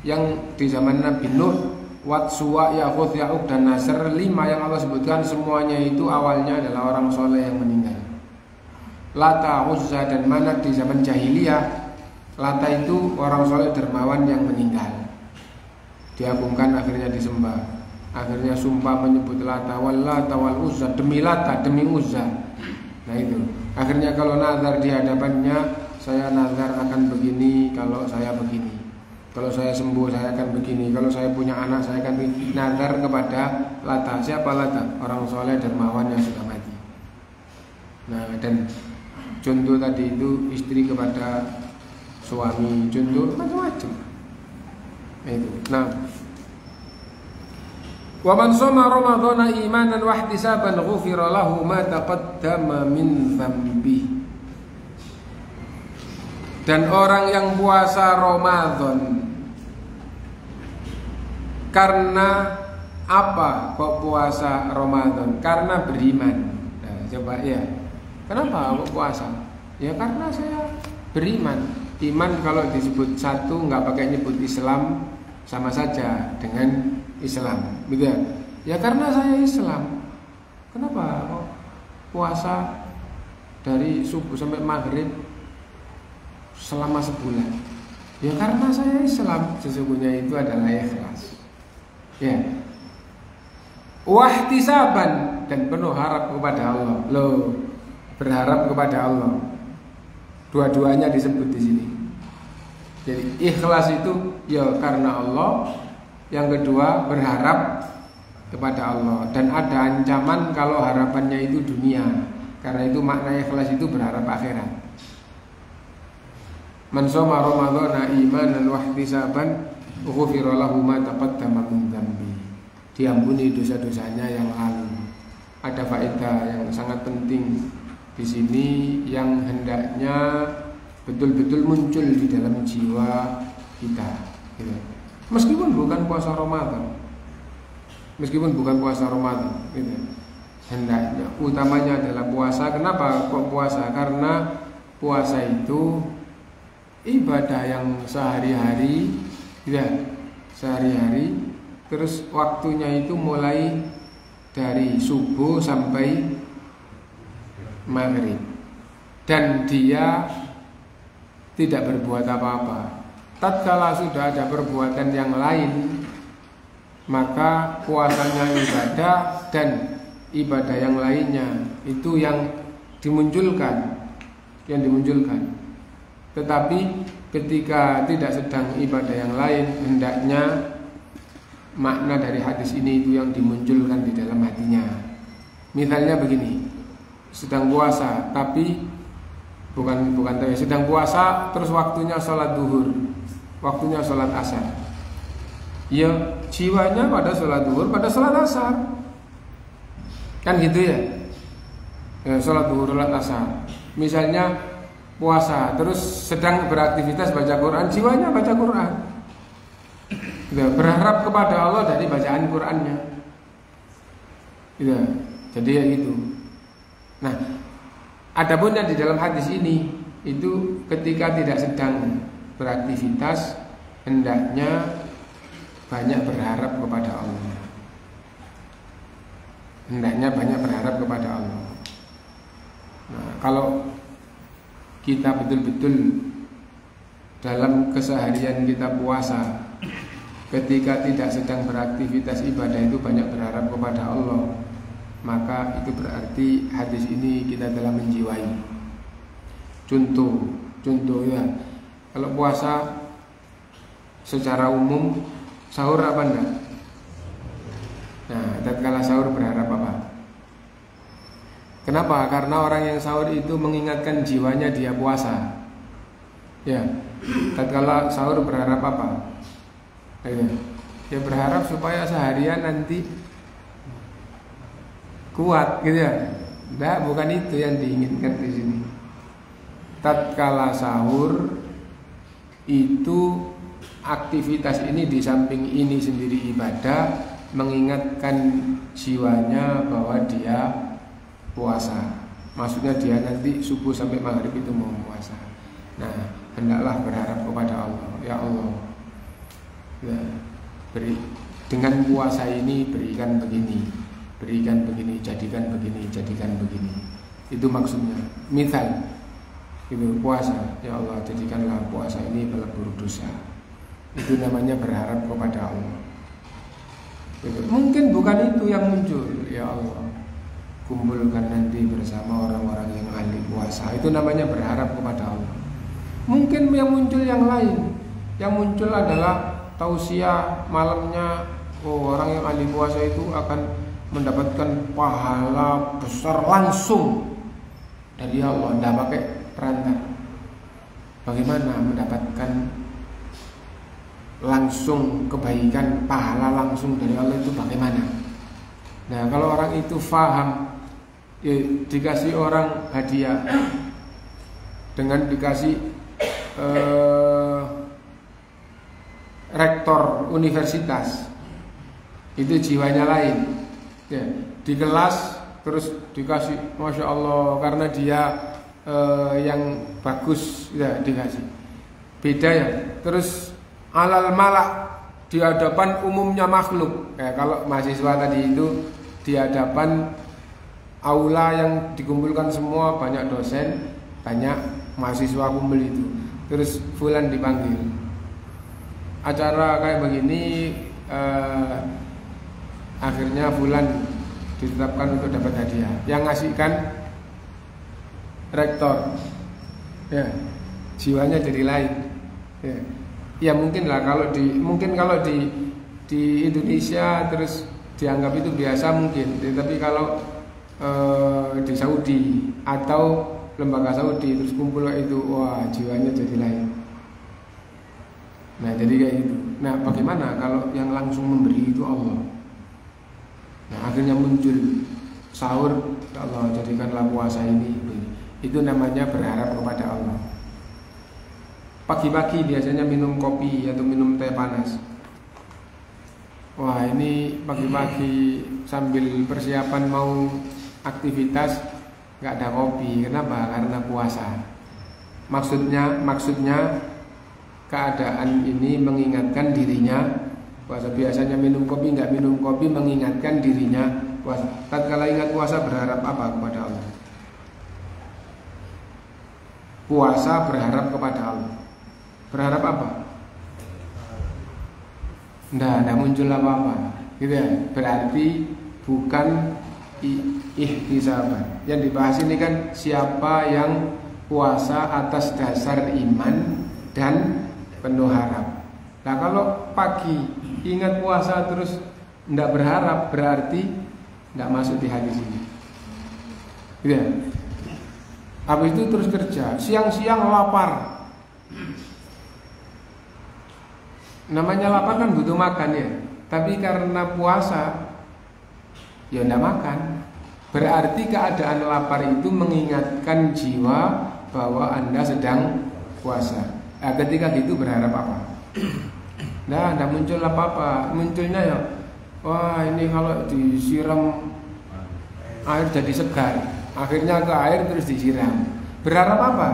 Yang di zaman Nabi Nuh, Wat, Suwa, Ya'ud, dan Nasr, 5 yang Allah sebutkan, semuanya itu awalnya adalah orang soleh yang meninggal. Lata, Uzza, dan Manat di zaman jahiliyah. Lata itu orang soleh dermawan yang meninggal, diagungkan, akhirnya disembah. Akhirnya sumpah menyebut Lata wal Lata wal Uzza, demi Lata, demi Uzza. Nah itu. Akhirnya kalau nazar di hadapannya, saya nazar akan begini kalau saya begini. Kalau saya sembuh saya akan begini. Kalau saya punya anak saya akan begini. Nazar kepada Lata. Siapa Lata? Orang soleh dermawan yang sudah mati. Nah, dan contoh tadi itu istri kepada suami, contoh macam-macam. Itu. Nah, wa man shoma ramadhana imanan wa ihtisaban ghufira lahu ma taqaddama min dzambi. Dan orang yang puasa Ramadan karena apa kok puasa Ramadan? Karena beriman. Nah, coba ya. Kenapa kok puasa? Ya karena saya beriman. iman kalau disebut satu nggak pakai nyebut Islam sama saja dengan Islam, gitu ya? Ya karena saya Islam. Kenapa kok puasa dari subuh sampai maghrib selama sebulan? Ya karena saya Islam. Sesungguhnya itu adalah ikhlas. Ya. Wahtisaban, dan penuh harap kepada Allah. Loh, berharap kepada Allah. Dua-duanya disebut di sini. Jadi ikhlas itu ya karena Allah. Yang kedua berharap kepada Allah. Dan ada ancaman kalau harapannya itu dunia. Karena itu makna ikhlas itu berharap akhirat. Man shoma ramadhana imanan wa ihtisaban ghufira lahu ma taqaddama min dzambi. Diampuni dosa-dosanya yang lalu. Ada faedah yang sangat penting di sini yang hendaknya betul-betul muncul di dalam jiwa kita, gitu. Meskipun bukan puasa Ramadan, gitu. Hendaknya, utamanya adalah puasa. Kenapa kok puasa? Karena puasa itu ibadah yang sehari-hari, ya, sehari-hari. Terus waktunya itu mulai dari subuh sampai maghrib, dan dia tidak berbuat apa-apa. Tatkala sudah ada perbuatan yang lain, maka puasanya ibadah dan ibadah yang lainnya itu yang dimunculkan. Tetapi ketika tidak sedang ibadah yang lain, hendaknya makna dari hadis ini itu yang dimunculkan di dalam hatinya. Misalnya begini, sedang puasa tapi sedang puasa terus waktunya sholat duhur, waktunya sholat asar. Ya jiwanya pada sholat duhur, pada sholat asar, kan gitu ya, sholat duhur, sholat asar. Misalnya puasa terus sedang beraktivitas baca Quran, jiwanya baca Quran. Berharap kepada Allah dari bacaan Qurannya, gitu. Jadi ya gitu. Nah, adapun yang di dalam hadis ini itu ketika tidak sedang beraktivitas hendaknya banyak berharap kepada Allah. Nah, kalau kita betul-betul dalam keseharian kita puasa, ketika tidak sedang beraktivitas ibadah itu banyak berharap kepada Allah, maka itu berarti hadis ini kita telah menjiwai. Contoh ya, kalau puasa secara umum sahur apa enggak? Nah, tatkala sahur berharap apa? Kenapa? Karena orang yang sahur itu mengingatkan jiwanya dia puasa. Ya, tatkala sahur berharap apa? Ya berharap supaya seharian nanti kuat, gitu ya. Nah, bukan itu yang diinginkan di sini. Tatkala sahur itu aktivitas ini di samping ini sendiri ibadah, mengingatkan jiwanya bahwa dia puasa. Maksudnya dia nanti subuh sampai maghrib itu mau puasa. Nah, hendaklah berharap kepada Allah. Ya Allah, ya, beri dengan puasa ini berikan begini, jadikan begini. Itu maksudnya. Misal itu puasa, ya Allah jadikanlah puasa ini pelebur dosa. Itu namanya berharap kepada Allah. Mungkin bukan itu yang muncul. Ya Allah, kumpulkan nanti bersama orang-orang yang ahli puasa. Itu namanya berharap kepada Allah. Mungkin yang muncul yang lain. Yang muncul adalah tausiah malamnya. Oh, orang yang ahli puasa itu akan mendapatkan pahala besar langsung dari Allah, tidak pakai perantara. Bagaimana mendapatkan langsung kebaikan, pahala langsung dari Allah itu bagaimana? Nah, kalau orang itu faham, ya, dikasih orang hadiah dengan dikasih rektor universitas, itu jiwanya lain. Ya, di kelas terus dikasih, masya Allah, karena dia yang bagus, ya dikasih. beda ya. Terus alal malak, di hadapan umumnya makhluk. Kalau mahasiswa tadi itu di hadapan aula yang dikumpulkan semua, banyak dosen, banyak mahasiswa kumpul itu. Terus fulan dipanggil. Acara kayak begini akhirnya fulan ditetapkan untuk dapat hadiah. Yang ngasihkan rektor. Ya, jiwanya jadi lain. Ya. Ya mungkin kalau di Indonesia terus dianggap itu biasa mungkin, tapi kalau di Saudi atau lembaga Saudi terus kumpul itu, wah jiwanya jadi lain. Nah jadi kayak gitu. Nah bagaimana kalau yang langsung memberi itu Allah? Nah akhirnya muncul sahur, Allah jadikanlah puasa ini. Itu namanya berharap kepada Allah. Pagi-pagi biasanya minum kopi atau minum teh panas. Wah ini pagi-pagi sambil persiapan mau aktivitas nggak ada kopi. Kenapa? Karena puasa. Maksudnya keadaan ini mengingatkan dirinya puasa. Biasanya minum kopi, nggak minum kopi mengingatkan dirinya puasa. Tatkala ingat puasa berharap apa kepada Allah? Puasa berharap kepada Allah. Berharap apa? Nggak muncul apa-apa gitu ya. Berarti bukan ihtisaban. Yang dibahas ini kan siapa yang puasa atas dasar iman dan penuh harap. Nah kalau pagi ingat puasa terus nggak berharap, berarti nggak masuk di hadis ini gitu ya. Habis itu terus kerja, siang-siang lapar. Namanya lapar kan butuh makan ya. Tapi karena puasa ya enggak makan. Berarti keadaan lapar itu mengingatkan jiwa bahwa Anda sedang puasa. Nah, ketika gitu berharap apa? Nah, enggak muncul apa-apa. Munculnya ya, wah ini kalau disiram air jadi segar. Akhirnya ke air terus disiram. Berharap apa?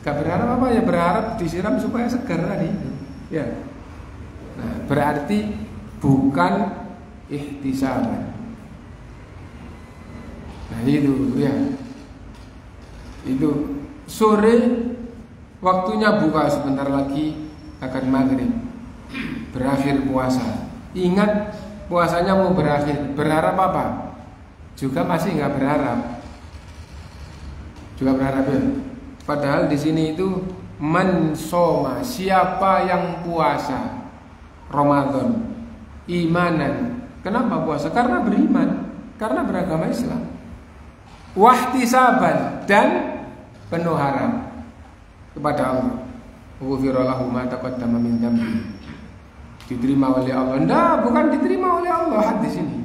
Gak berharap apa ya, berharap disiram supaya segar tadi. Ya. Nah, berarti bukan ihtisaban. Nah itu ya. Itu sore waktunya buka, sebentar lagi akan maghrib. Berakhir puasa. Ingat puasanya mau berakhir. Berharap apa? Juga masih nggak berharap. Juga berharap ya. Padahal di sini itu man soma, siapa yang puasa Ramadan imanan. Kenapa puasa? Karena beriman, karena beragama Islam. Wahtisaban, dan penuh harap kepada Allah. Ghufira lahu ma taqaddama min dzambi. Diterima oleh Allah. Enggak, bukan diterima oleh Allah hadis ini.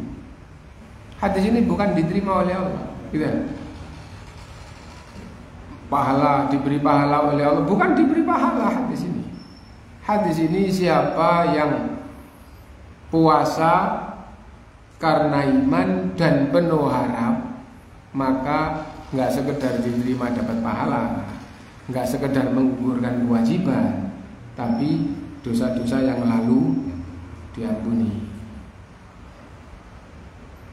Hadis ini bukan diterima oleh Allah. Gitu. Pahala, diberi pahala oleh Allah, bukan diberi pahala hadis ini. Hadis ini siapa yang puasa karena iman dan penuh harap, maka nggak sekedar diterima dapat pahala, nggak sekedar menggugurkan kewajiban, tapi dosa-dosa yang lalu diampuni.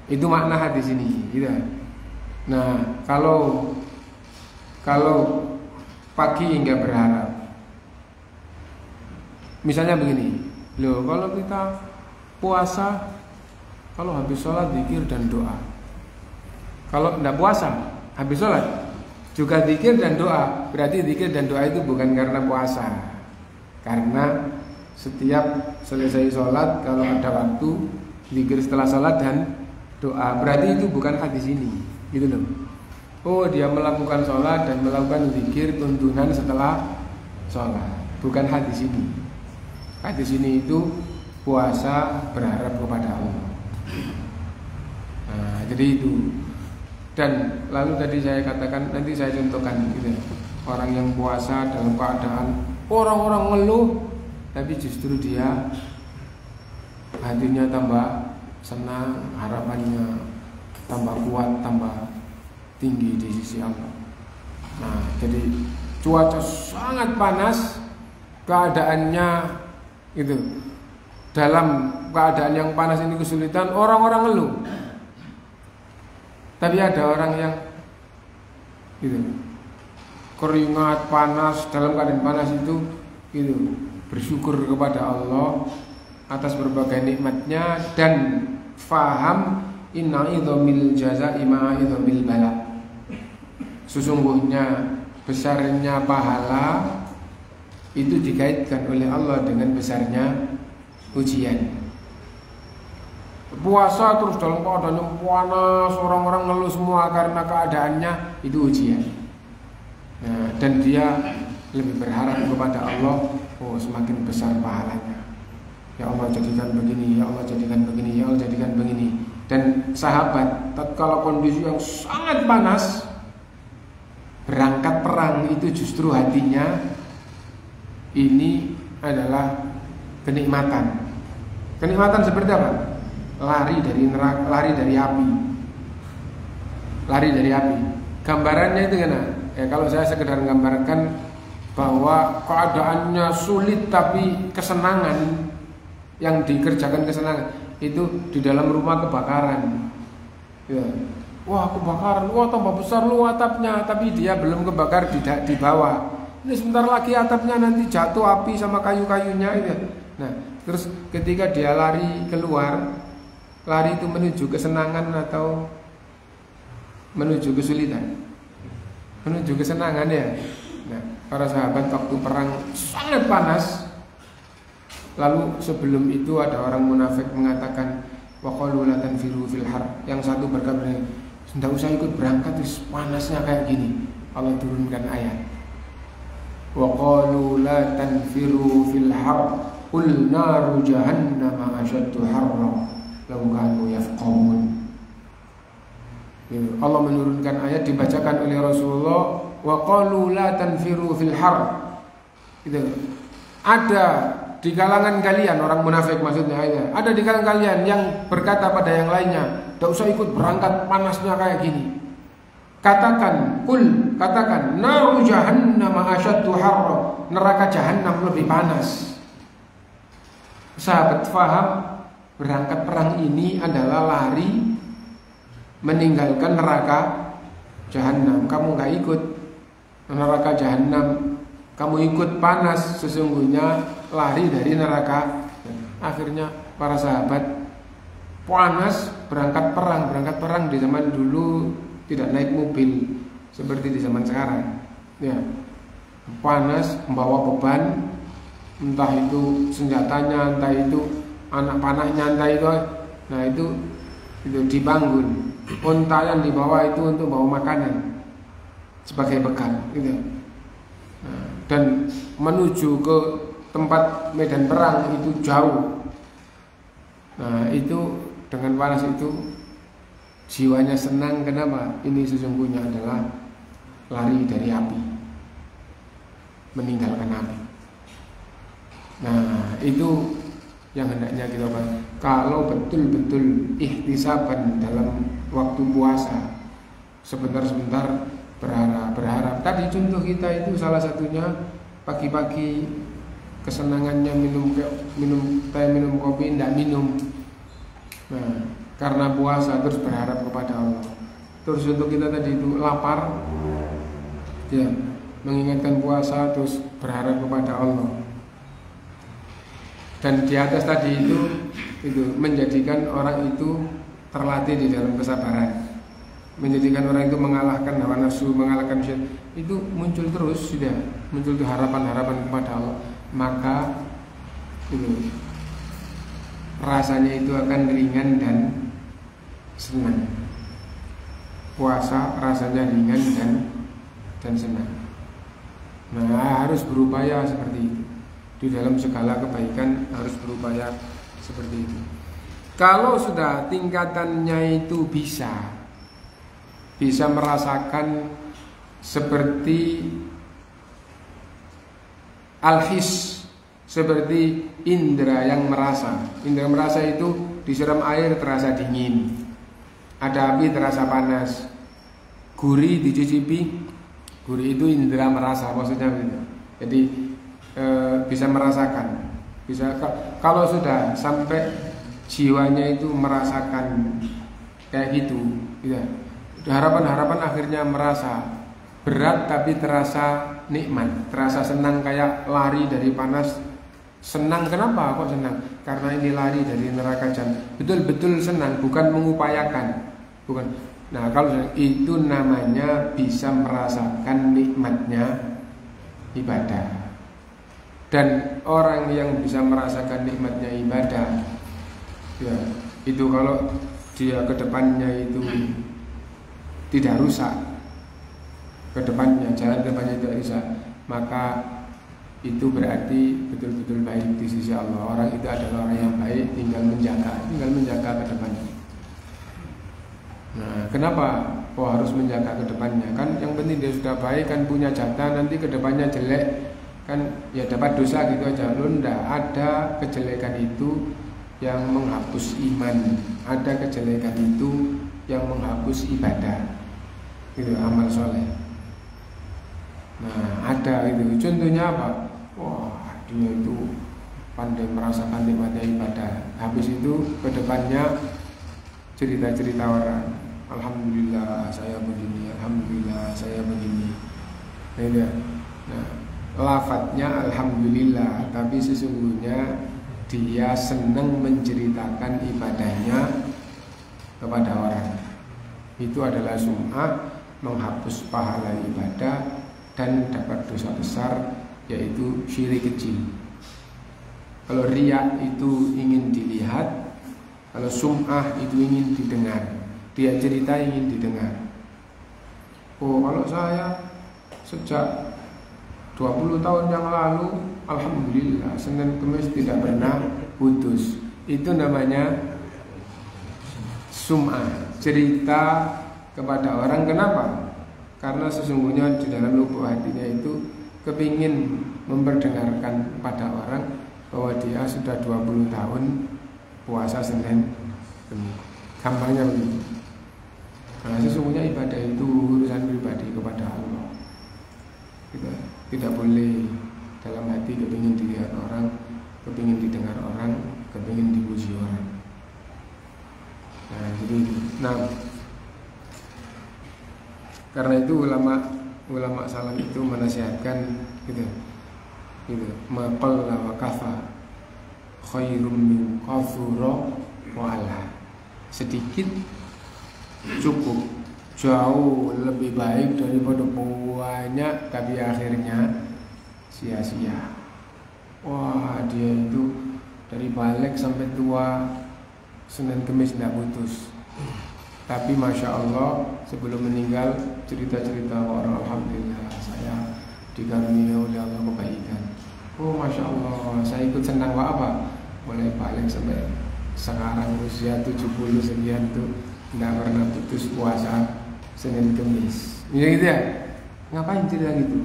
Itu makna hadis ini, gitu. Nah, kalau pagi nggak berharap, misalnya begini, loh, kalau kita puasa, kalau habis sholat zikir dan doa. Kalau tidak puasa, habis sholat juga zikir dan doa. Berarti zikir dan doa itu bukan karena puasa, karena setiap selesai sholat, kalau ada waktu, zikir setelah sholat dan doa. Berarti itu bukan hadis ini, gitu loh. Oh, dia melakukan sholat dan melakukan zikir tuntunan setelah sholat, bukan hadis ini. Hadis ini itu puasa berharap kepada Allah. Nah, jadi itu. Dan lalu tadi saya katakan, nanti saya contohkan gitu ya. Orang yang puasa dalam keadaan orang-orang ngeluh, tapi justru dia hatinya tambah senang, harapannya tambah kuat, tambah tinggi di sisi Allah. Nah, jadi cuaca sangat panas, keadaannya itu dalam keadaan yang panas ini kesulitan, orang-orang ngeluh. Tapi ada orang yang gitu, keringat panas, dalam keadaan panas itu gitu, bersyukur kepada Allah atas berbagai nikmatnya dan faham inna idhamil jaza'i ma'a idhamil bala. Sesungguhnya besarnya pahala itu dikaitkan oleh Allah dengan besarnya ujian. Puasa terus dalam keadaan yang panas, orang-orang ngeluh semua karena keadaannya itu ujian. Nah, dan dia lebih berharap kepada Allah, oh semakin besar pahalanya. Ya Allah jadikan begini, ya Allah jadikan begini, ya Allah jadikan begini. Dan sahabat tatkala kondisi yang sangat panas berangkat perang itu justru hatinya ini adalah kenikmatan. Kenikmatan seperti apa? Lari dari neraka, lari dari api. Lari dari api. Gambarannya itu kan? Ya, kalau saya sekedar menggambarkan bahwa keadaannya sulit tapi kesenangan yang dikerjakan kesenangan itu di dalam rumah kebakaran. Ya. Wah kebakaran, wah tambah besar lu atapnya, tapi dia belum kebakar di bawah. Ini sebentar lagi atapnya nanti jatuh api sama kayu-kayunya itu. Nah, terus ketika dia lari keluar, lari itu menuju kesenangan atau menuju kesulitan? Menuju kesenangan ya. Nah, para sahabat waktu perang sangat panas. Lalu sebelum itu ada orang munafik mengatakan waqalu la tanfiru fil har. Yang satu berkata, "Tidak usah ikut berangkat, panasnya kayak gini." Allah turunkan ayat. Waqalu la tanfiru fil har. Qul naru jahannam ashaddu harra law kanu yafqahun. Allah menurunkan ayat dibacakan oleh Rasulullah, wa qalu la tanfiru fil har. Gitu. Ada di kalangan kalian orang munafik maksudnya ayat. Ada di kalangan kalian yang berkata pada yang lainnya, "Tidak usah ikut berangkat, panasnya kayak gini." Katakan, kul, katakan, naru jahannam ashaddu harra. Neraka jahanam lebih panas. Sahabat faham berangkat perang ini adalah lari meninggalkan neraka jahanam. Kamu gak ikut neraka jahanam, kamu ikut panas, sesungguhnya lari dari neraka. Akhirnya para sahabat panas berangkat perang di zaman dulu tidak naik mobil seperti di zaman sekarang. Ya, panas membawa beban, entah itu senjatanya, entah itu anak panahnya, entah itu, nah itu dibangun. Unta yang dibawa itu untuk bawa makanan sebagai bekal, gitu. Nah, dan menuju ke tempat medan perang itu jauh. Nah itu dengan panas itu jiwanya senang. Kenapa? Ini sesungguhnya adalah lari dari api, meninggalkan api. Nah itu yang hendaknya kita bahas. Kalau betul-betul ikhtisaban dalam waktu puasa, sebentar-sebentar berharap. Tadi contoh kita itu salah satunya pagi-pagi kesenangannya minum teh, minum kopi, tidak minum. Nah, karena puasa terus berharap kepada Allah. Terus untuk kita tadi itu lapar, ya, mengingatkan puasa terus berharap kepada Allah. Dan di atas tadi itu menjadikan orang itu terlatih di dalam kesabaran, menjadikan orang itu mengalahkan hawa nafsu, mengalahkan syaitan. Itu muncul terus, sudah muncul tuh harapan-harapan kepada Allah. Maka itu rasanya itu akan ringan dan senang. Puasa rasanya ringan dan senang. Nah, harus berupaya seperti itu. Di dalam segala kebaikan harus berupaya seperti itu. Kalau sudah tingkatannya itu bisa merasakan seperti al-his, seperti indera yang merasa. Indera merasa itu disiram air terasa dingin, ada api terasa panas, gurih dicicipi. Gurih itu indera merasa maksudnya gitu. Jadi bisa merasakan. Bisa kalau sudah sampai jiwanya itu merasakan kayak gitu, ya. Harapan-harapan akhirnya merasa berat tapi terasa nikmat, terasa senang kayak lari dari panas. Senang kenapa kok senang? Karena ini lari dari neraka jahanam. Betul-betul senang, bukan mengupayakan, bukan. Nah kalau itu namanya bisa merasakan nikmatnya ibadah. Dan orang yang bisa merasakan nikmatnya ibadah, ya itu kalau dia kedepannya itu tidak rusak, kedepannya jalan kedepannya tidak rusak, maka itu berarti betul-betul baik di sisi Allah. Orang itu adalah orang yang baik, tinggal menjaga kedepannya. Nah, kenapa kok harus menjaga kedepannya? Kan yang penting dia sudah baik, kan punya jatah, nanti kedepannya jelek kan ya dapat dosa gitu aja. Loh, ndak ada kejelekan itu yang menghapus iman, ada kejelekan itu yang menghapus ibadah, itu amal soleh. Nah ada itu, contohnya apa? Wah dia itu pandai merasakan nikmatnya ibadah, habis itu kedepannya cerita-cerita orang, alhamdulillah saya begini, alhamdulillah saya begini. Nah lafadznya alhamdulillah, tapi sesungguhnya dia senang menceritakan ibadahnya kepada orang. Itu adalah sum'ah, menghapus pahala ibadah dan dapat dosa besar, yaitu syirik kecil. Kalau riya itu ingin dilihat, kalau sum'ah itu ingin didengar, dia cerita ingin didengar. Oh kalau saya sejak 20 tahun yang lalu, alhamdulillah Senin Kemis tidak pernah putus. Itu namanya sum'ah, cerita kepada orang. Kenapa? Karena sesungguhnya di dalam lubuk hatinya itu kepingin memperdengarkan pada orang bahwa dia sudah 20 tahun puasa Senin Kemis. Gampangnya begitu. Karena sesungguhnya ibadah itu urusan pribadi kepada Allah. Tidak boleh dalam hati kepingin dilihat orang, kepingin didengar orang, kepingin dipuji orang. Nah, jadi, karena itu ulama salam itu menasihatkan gitu, maqalla wa kafa khairum min kathura wa ala. Sedikit cukup, jauh lebih baik daripada banyak tapi akhirnya sia-sia. Wah dia itu dari balik sampai tua Senin Kemis tidak putus, tapi masya Allah sebelum meninggal cerita-cerita orang, alhamdulillah saya dikaruniai oleh Allah kebaikan. Oh masya Allah saya ikut senang apa mulai balik sampai sekarang usia 70 sekian tuh tidak pernah putus puasa Senin Kemis. Ya gitu ya. Ngapain cerita gitu?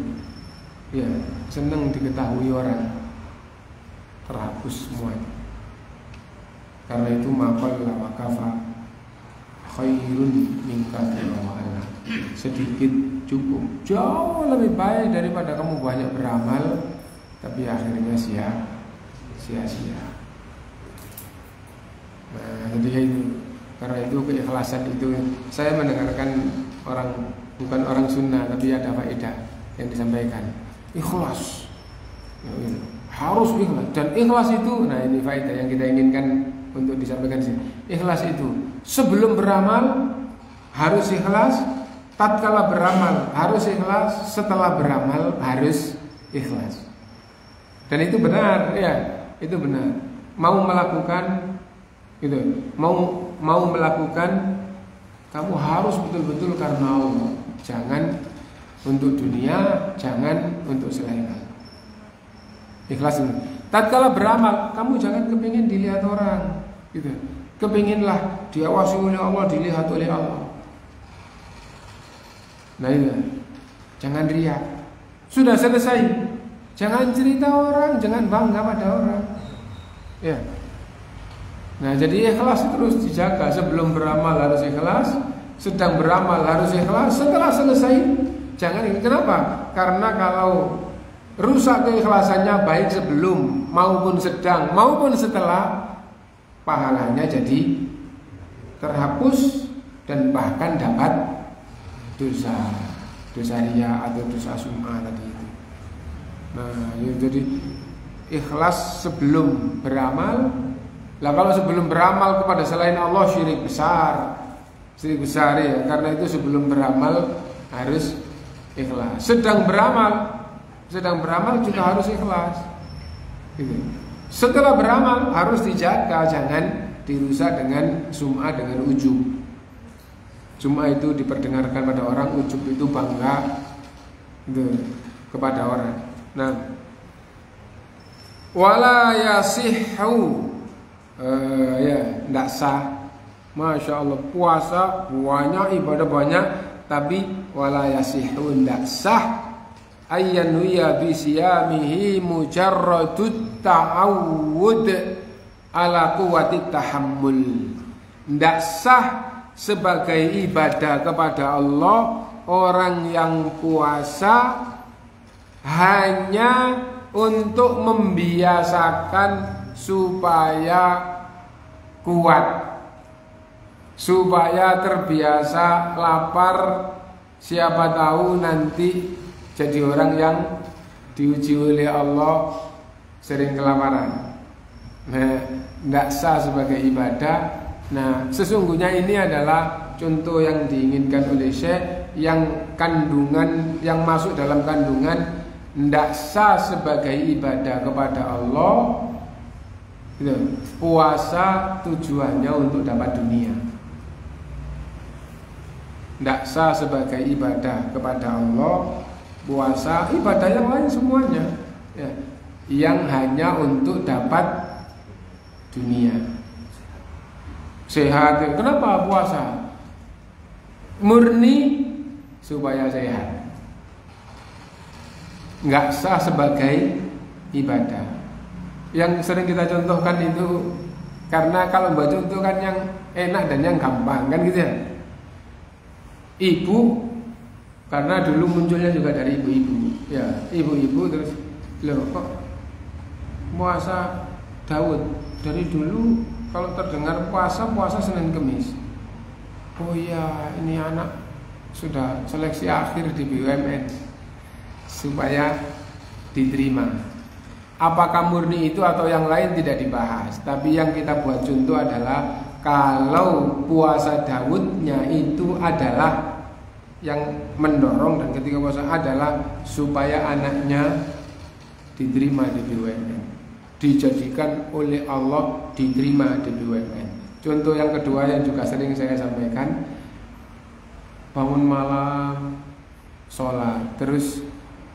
Ya, senang diketahui orang. Terhapus semuanya. Karena itu maqalla wa kafa khairun min katsira wa ala. Sedikit cukup, jauh lebih baik daripada kamu banyak beramal tapi akhirnya sia-sia. Nah, jadi itu. Karena itu keikhlasan itu, saya mendengarkan orang, bukan orang sunnah tapi ada faedah yang disampaikan. Ikhlas harus ikhlas, dan ikhlas itu, nah ini faedah yang kita inginkan untuk disampaikan sini. Ikhlas itu sebelum beramal harus ikhlas, tatkala beramal harus ikhlas, setelah beramal harus ikhlas. Dan itu benar ya, itu benar. Mau melakukan gitu, mau melakukan, kamu harus betul-betul karena Allah. Jangan untuk dunia, jangan untuk selain Allah. Ikhlas ini. Tatkala beramal, kamu jangan kepingin dilihat orang, gitu. Kepinginlah diawasi oleh Allah, dilihat oleh Allah. Nah itu, jangan riak. Sudah selesai, jangan cerita orang, jangan bangga pada orang. Ya. Nah jadi ikhlas terus dijaga. Sebelum beramal harus ikhlas, sedang beramal harus ikhlas, setelah selesai jangan. Kenapa? Karena kalau rusak keikhlasannya baik sebelum maupun sedang maupun setelah, pahalanya jadi terhapus dan bahkan dapat dosa riya atau dosa sum'ah tadi itu. Nah, jadi ikhlas sebelum beramal. Lah kalau sebelum beramal kepada selain Allah syirik besar ya. Karena itu sebelum beramal harus ikhlas. Sedang beramal juga harus ikhlas. Gitu. Setelah beramal harus dijaga, jangan dirusak dengan sum'ah, dengan ujub. Sum'ah itu diperdengarkan pada orang, ujub itu bangga gitu, kepada orang. Nah, wala yasihhu, ya tidak sah. Masya Allah, puasa banyak, ibadah banyak, tapi wala yasihhu, tidak sah ayyanuya bisiyamihi mujarradut ta'awud ala quwwati tahammul. Tidak sah sebagai ibadah kepada Allah orang yang puasa hanya untuk membiasakan supaya kuat, supaya terbiasa lapar, siapa tahu nanti jadi orang yang diuji oleh Allah sering kelaparan. Nah, tidak sah sebagai ibadah. Nah, sesungguhnya ini adalah contoh yang diinginkan oleh Syekh, yang kandungan, yang masuk dalam kandungan tidak sah sebagai ibadah kepada Allah. Puasa tujuannya untuk dapat dunia. Tidak sah sebagai ibadah kepada Allah. Puasa, ibadah yang lain semuanya ya, yang hanya untuk dapat dunia. Sehat, kenapa puasa? Murni supaya sehat. Nggak sah sebagai ibadah. Yang sering kita contohkan itu, karena kalau mbak contoh kan yang enak dan yang gampang kan gitu ya. Ibu, karena dulu munculnya juga dari ibu-ibu ya, ibu-ibu terus loh kok puasa Daud dari dulu kalau terdengar puasa Senin Kemis. Oh iya, ini anak sudah seleksi akhir di BUMN supaya diterima. Apakah murni itu atau yang lain tidak dibahas, tapi yang kita buat contoh adalah kalau puasa Daudnya itu adalah yang mendorong dan ketika puasa adalah supaya anaknya diterima di BUMN, dijadikan oleh Allah diterima di BUMN. Contoh yang kedua yang juga sering saya sampaikan, bangun malam, sholat, terus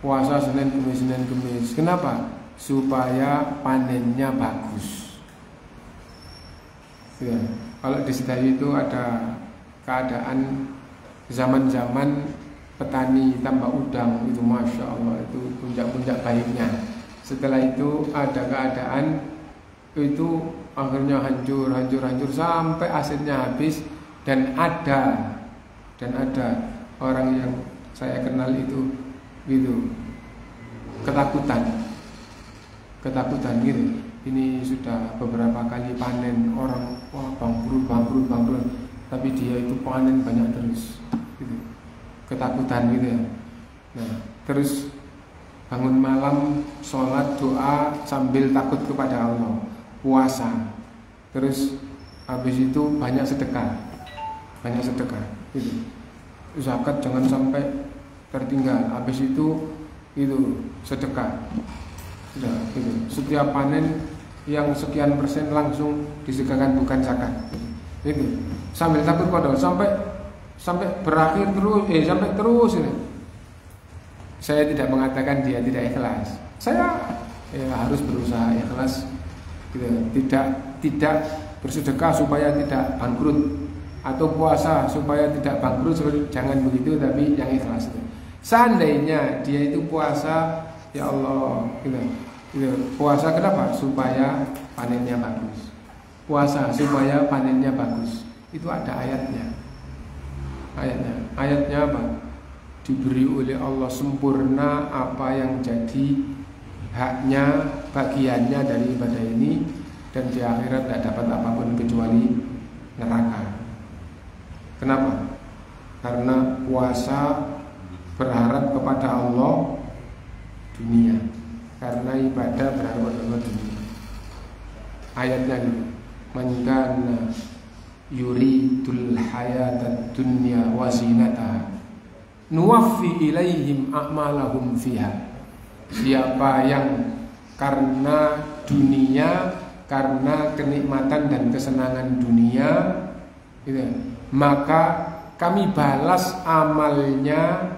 puasa Senin Kemis. Kenapa? Supaya panennya bagus. Ya, kalau di Sedayu itu ada keadaan zaman-zaman petani tambak udang itu, masya Allah, itu puncak-puncak baiknya. Setelah itu ada keadaan itu akhirnya hancur sampai asetnya habis, dan ada orang yang saya kenal itu gitu ketakutan gitu. Ini sudah beberapa kali panen, orang wah bangkrut, tapi dia itu panen banyak terus gitu. Ketakutan gitu ya. Nah, terus bangun malam, sholat, doa sambil takut kepada Allah, puasa, terus habis itu banyak sedekah gitu. Zakat jangan sampai tertinggal, habis itu sedekah. Sudah gitu. Setiap panen yang sekian persen langsung disedekahkan, bukan zakat. Itu sambil takut pada sampai berakhir terus ini. Saya tidak mengatakan dia tidak ikhlas. Saya harus berusaha ikhlas gitu. Tidak bersedekah supaya tidak bangkrut, atau puasa supaya tidak bangkrut, jangan begitu, tapi yang ikhlas itu. Seandainya dia itu puasa, ya Allah gitu. Puasa kenapa? Supaya panennya bagus. Puasa supaya panennya bagus. Itu ada ayatnya. Ayatnya apa? diberi oleh Allah sempurna apa yang jadi haknya, bagiannya dari ibadah ini, dan di akhirat tidak dapat apapun kecuali neraka. Kenapa? Karena puasa berharap kepada Allah dunia, karena ibadah berharap kepada Allah dunia. Ayatnya ini, man kana yuridul hayatad dunya wa zinataha nuwaffi ilaihim a'malahum fiha. Siapa yang karena dunia, karena kenikmatan dan kesenangan dunia, gitu, maka kami balas amalnya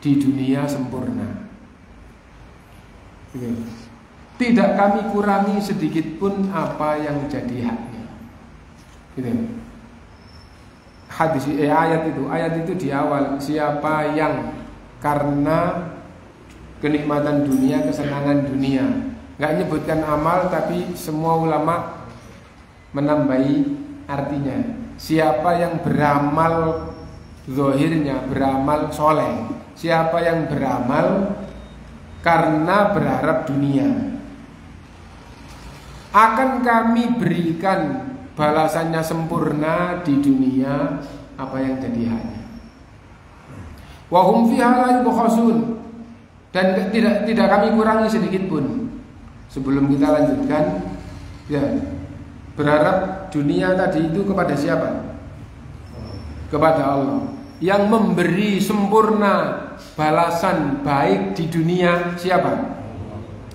di dunia sempurna, gitu. Tidak kami kurangi sedikit pun apa yang jadi haknya, gitu. Ayat itu di awal, siapa yang karena kenikmatan dunia, kesenangan dunia, nggak nyebutkan amal, tapi semua ulama menambahi artinya. Siapa yang beramal zahirnya, beramal soleh, siapa yang beramal karena berharap dunia, akan kami berikan balasannya sempurna di dunia apa yang jadi haknya. Wa hum fiha la yubkhasun, dan tidak kami kurangi sedikit pun. Sebelum kita lanjutkan, ya, berharap dunia tadi itu kepada siapa? Kepada Allah yang memberi sempurna balasan baik di dunia. Siapa?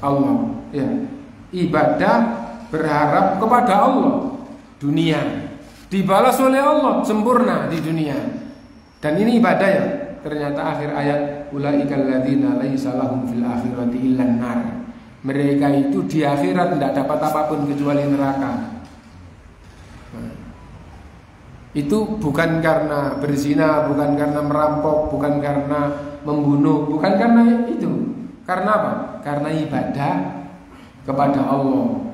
Allah. Ya. Ibadah berharap kepada Allah, dunia dibalas oleh Allah sempurna di dunia. Dan ini ibadah ya. Ternyata akhir ayat, ulaikal ladzina laisa lahum fil akhirati illan nar. Mereka itu di akhirat tidak dapat apapun kecuali neraka. Itu bukan karena berzina, bukan karena merampok, bukan karena membunuh, bukan karena itu. Karena apa? Karena ibadah kepada Allah.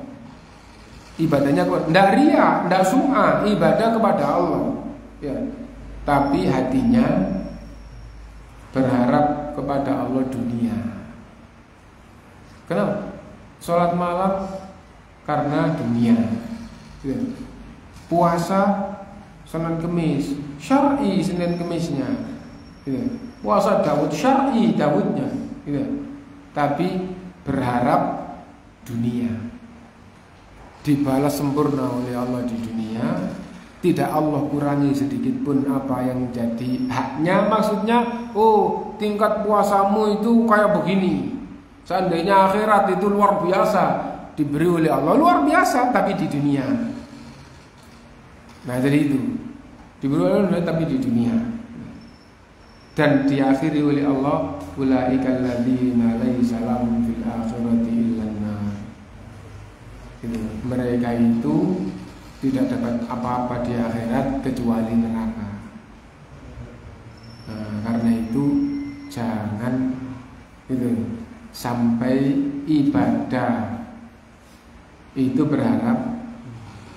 Ibadahnya tidak ria, tidak sum'ah, ibadah kepada Allah, ya. Tapi hatinya berharap kepada Allah dunia. Kenapa? Sholat malam karena dunia, ya. Puasa Senin Kemis, syar'i Senin Kemisnya, ya. Puasa Daud, syar'i Daudnya, ya. Tapi berharap dunia, dibalas sempurna oleh Allah di dunia, tidak Allah kurangi sedikit pun apa yang jadi haknya. Maksudnya, oh, tingkat puasamu itu kayak begini, seandainya akhirat itu luar biasa, diberi oleh Allah luar biasa, tapi di dunia. Nah, jadi itu diberi oleh Allah tapi di dunia. Dan diakhiri oleh Allah, ulaikal ladzina laisa lahum fil akhirati illan nar. Mereka itu tidak dapat apa-apa di akhirat kecuali neraka. Nah, karena itu jangan sampai ibadah itu berharap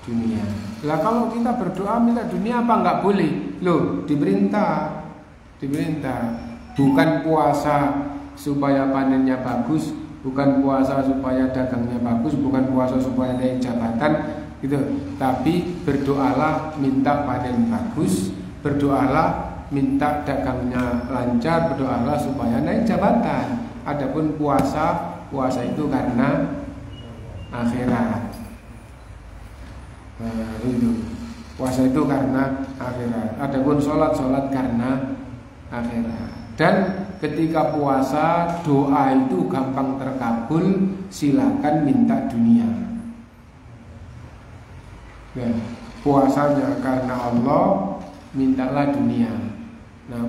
dunia. Lah kalau kita berdoa minta dunia apa enggak boleh? Loh, diperintah. Bukan puasa supaya panennya bagus, bukan puasa supaya dagangnya bagus, bukan puasa supaya naik jabatan, gitu. Tapi berdoalah minta panen bagus, berdoalah minta dagangnya lancar, berdoalah supaya naik jabatan. Adapun puasa itu karena akhirat. Nah, itu puasa itu karena akhirat. Adapun sholat karena akhirat. Dan ketika puasa doa itu gampang terkabul, silakan minta dunia. Ya, puasanya karena Allah, mintalah dunia. Nah,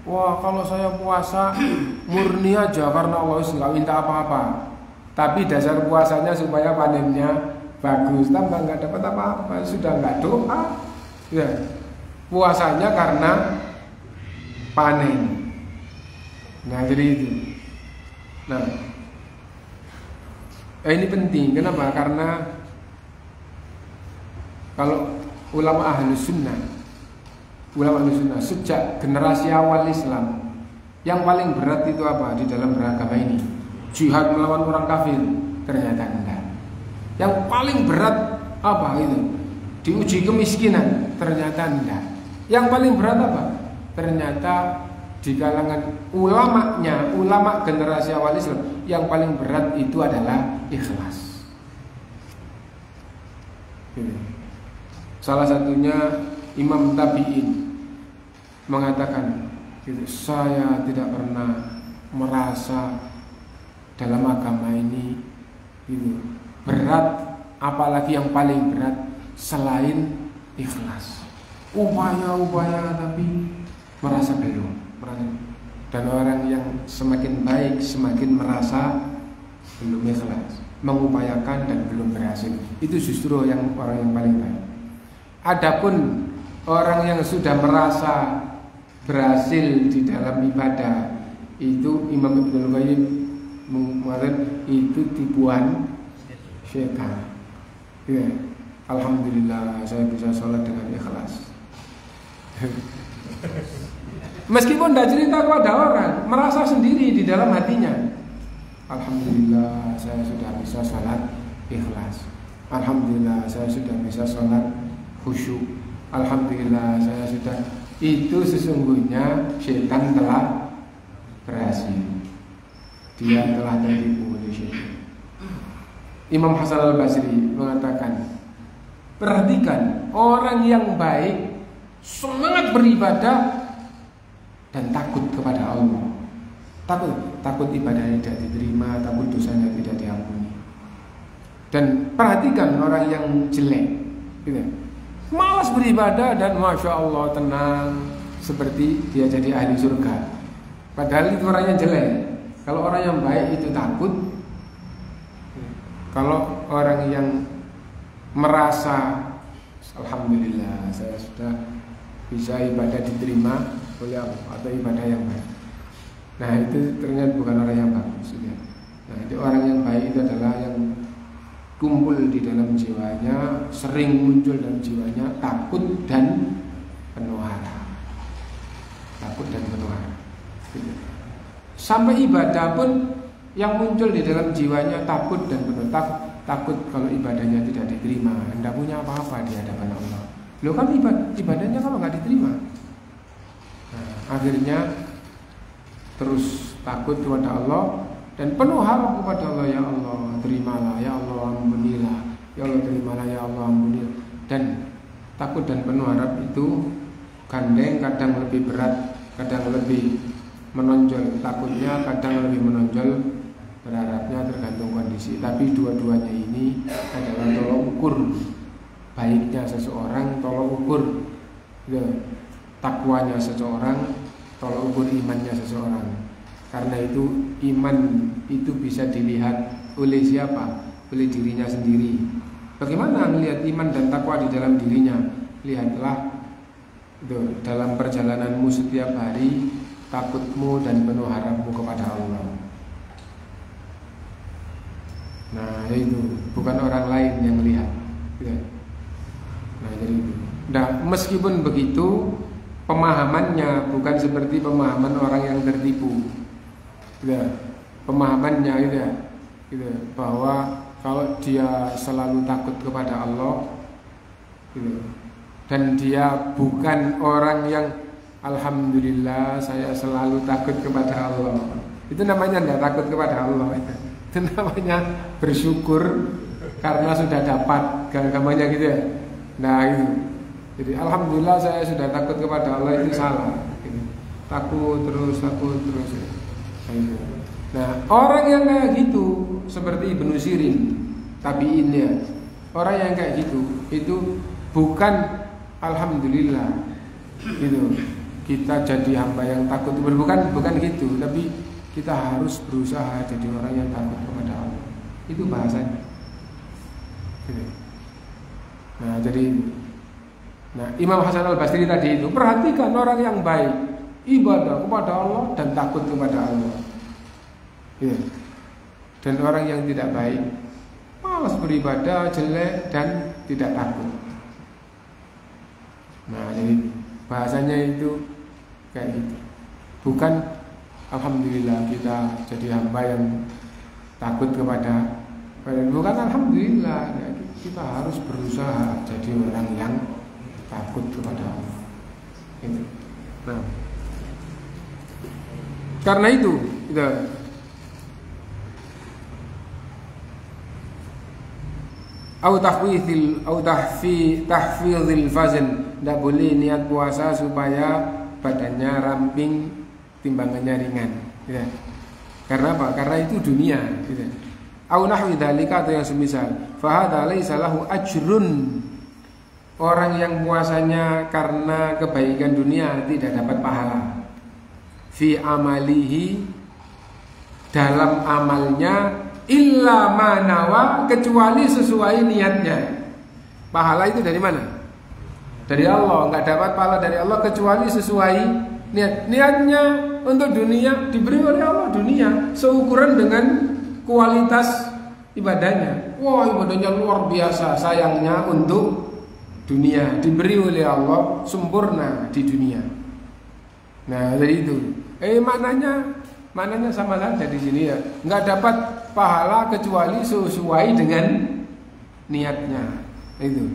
wah kalau saya puasa murni aja karena Allah, nggak minta apa-apa. Tapi dasar puasanya supaya panennya bagus, tambah nggak dapat apa-apa, sudah nggak doa. Ya, puasanya karena panen. Nah, jadi itu. Nah, ini penting. Kenapa? Karena kalau ulama ahlus sunnah sejak generasi awal Islam Yang paling berat itu apa di dalam beragama ini? Jihad melawan orang kafir? Ternyata enggak. Yang paling berat apa itu? Diuji kemiskinan? Ternyata enggak. Yang paling berat apa? Ternyata di kalangan ulamanya, ulama generasi awal Islam, yang paling berat itu adalah ikhlas. Salah satunya Imam Tabi'in mengatakan, saya tidak pernah merasa dalam agama ini berat, apalagi yang paling berat selain ikhlas. Upaya-upaya tapi merasa belum. Dan orang yang semakin baik semakin merasa belum ikhlas, mengupayakan dan belum berhasil. Itu justru orang yang paling baik. Adapun orang yang sudah merasa berhasil di dalam ibadah, itu Imam Ibnul Qayyim mengatakan itu tipuan syaitan. Ya, alhamdulillah saya bisa sholat dengan ikhlas. Meskipun tidak cerita kepada orang, merasa sendiri di dalam hatinya, alhamdulillah saya sudah bisa sholat ikhlas. Alhamdulillah saya sudah bisa sholat khusyuk. Alhamdulillah saya sudah. Itu sesungguhnya syaitan telah berhasil. Dia telah tertipu oleh syaitan. Imam Hasan Al-Basri mengatakan, perhatikan orang yang baik semangat beribadah dan takut kepada Allah. Takut ibadahnya tidak diterima, takut dosanya tidak diampuni. Dan perhatikan orang yang jelek, malas beribadah dan masya Allah tenang, seperti dia jadi ahli surga. Padahal itu orang yang jelek. Kalau orang yang baik itu takut. Kalau orang yang merasa alhamdulillah saya sudah bisa ibadah diterima oleh Allah atau ibadah yang baik, nah itu ternyata bukan orang yang bagus. Nah itu orang yang baik itu adalah yang kumpul di dalam jiwanya, sering muncul dalam jiwanya takut dan penuh harap. Takut dan penuh harap. Sampai ibadah pun yang muncul di dalam jiwanya takut dan penuh takut kalau ibadahnya tidak diterima, tidak punya apa-apa di hadapan Allah. Loh kan ibadahnya kalau nggak diterima, nah, akhirnya terus takut kepada Allah dan penuh harap kepada Allah. Ya Allah terimalah, ya Allah ampunilah, ya Allah terimalah, ya Allah ampunilah. Dan takut dan penuh harap itu gandeng, kadang lebih berat, kadang lebih menonjol takutnya, kadang lebih menonjol berharapnya, tergantung kondisi. Tapi dua-duanya ini adalah tolok ukur baiknya seseorang, tolok ukur takwanya seseorang, tolok ukur imannya seseorang. Karena itu iman itu bisa dilihat oleh siapa? Oleh dirinya sendiri. Bagaimana melihat iman dan takwa di dalam dirinya? Lihatlah dalam perjalananmu setiap hari, takutmu dan penuh harapmu kepada Allah. Nah itu bukan orang lain yang lihat. Nah jadi itu. Nah meskipun begitu, pemahamannya bukan seperti pemahaman orang yang tertipu. Pemahamannya itu bahwa kalau dia selalu takut kepada Allah, dan dia bukan orang yang alhamdulillah saya selalu takut kepada Allah, itu namanya tidak takut kepada Allah. Itu namanya bersyukur karena sudah dapat agamanya gitu ya. Nah itu. Jadi alhamdulillah saya sudah takut kepada Allah, itu salah. Takut terus. Nah orang yang kayak gitu seperti Ibnu Sirin, tabi'innya, orang yang kayak gitu itu bukan alhamdulillah gitu kita jadi hamba yang takut, bukan gitu, tapi kita harus berusaha jadi orang yang takut kepada Allah. Itu bahasanya gitu. Nah jadi Imam Hasan Al-Basri tadi itu, perhatikan orang yang baik ibadah kepada Allah dan takut kepada Allah ya. Dan orang yang tidak baik malas beribadah, jelek dan tidak takut. Nah jadi bahasanya itu kayak gitu. Bukan alhamdulillah kita jadi hamba yang takut kepada bukan alhamdulillah ya, kita harus berusaha jadi orang yang takut kepada Allah. Itu. Nah, karena itu kita tahfizil fazl, tidak boleh niat puasa supaya badannya ramping, timbangannya ringan, gitu. Karena apa? Karena itu dunia, gitu. Au nahwi dzalika, atau yang semisal. Fa hadza laisa lahu ajrun. Orang yang puasanya karena kebaikan dunia tidak dapat pahala. Fi amalihi, dalam amalnya, illa manawa, kecuali sesuai niatnya. Pahala itu dari mana? Dari Allah. Enggak dapat pahala dari Allah kecuali sesuai niat. Niatnya untuk dunia diberi oleh Allah dunia seukuran dengan kualitas ibadahnya. Wah, ibadahnya luar biasa, sayangnya untuk dunia diberi oleh Allah sempurna di dunia. Nah, dari itu. Maknanya sama saja di sini ya. Enggak dapat pahala kecuali sesuai dengan niatnya. Itu.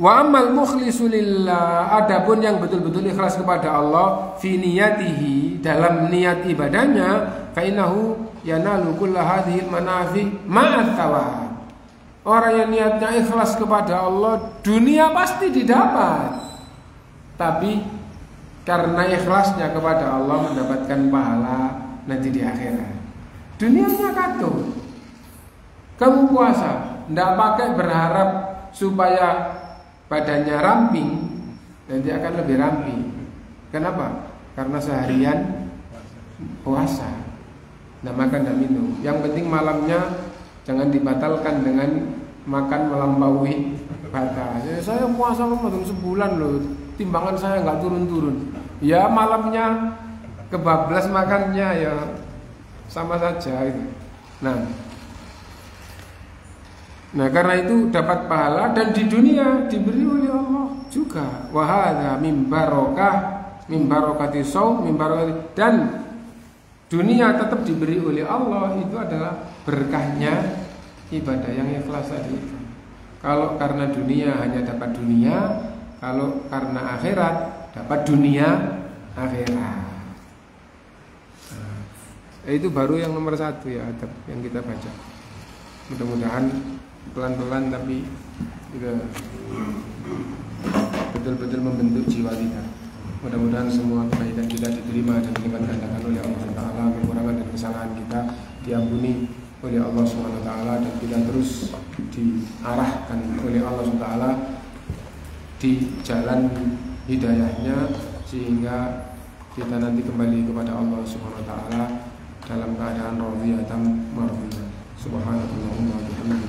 Wa amal mukhlisu lillah, adapun yang betul-betul ikhlas kepada Allah fi niyatihi, dalam niat ibadahnya, fa innahu yanalu kulla hadhil manafi ma'at thawab. Orang yang niatnya ikhlas kepada Allah, dunia pasti didapat. Tapi karena ikhlasnya kepada Allah mendapatkan pahala nanti di akhirat. Dunianya kacau. Kamu puasa, tidak pakai berharap supaya badannya ramping, nanti akan lebih ramping. Kenapa? Karena seharian puasa, tidak makan dan minum. Yang penting malamnya jangan dibatalkan dengan makan melampaui batas. Saya puasa Ramadan sebulan loh, timbangan saya nggak turun-turun. Ya malamnya kebablas makannya ya sama saja itu. Nah karena itu dapat pahala dan di dunia diberi oleh Allah juga. Wa hadza min barakati shaum, dan dunia tetap diberi oleh Allah, itu adalah berkahnya ibadah yang ikhlas tadi. Kalau karena dunia hanya dapat dunia, kalau karena akhirat dapat dunia akhirat. Itu baru yang nomor 1 ya, adab yang kita baca. Mudah-mudahan pelan-pelan tapi juga betul-betul membentuk jiwa kita. Mudah-mudahan semua kebaikan kita diterima dan dilipat gandakan oleh Allah SWT. Kekurangan dan kesalahan kita diampuni oleh Allah SWT, dan kita terus diarahkan oleh Allah SWT di jalan hidayahnya, sehingga kita nanti kembali kepada Allah SWT dalam keadaan radhiyatan mardiyah. Subhanallahumma wa bihamdihi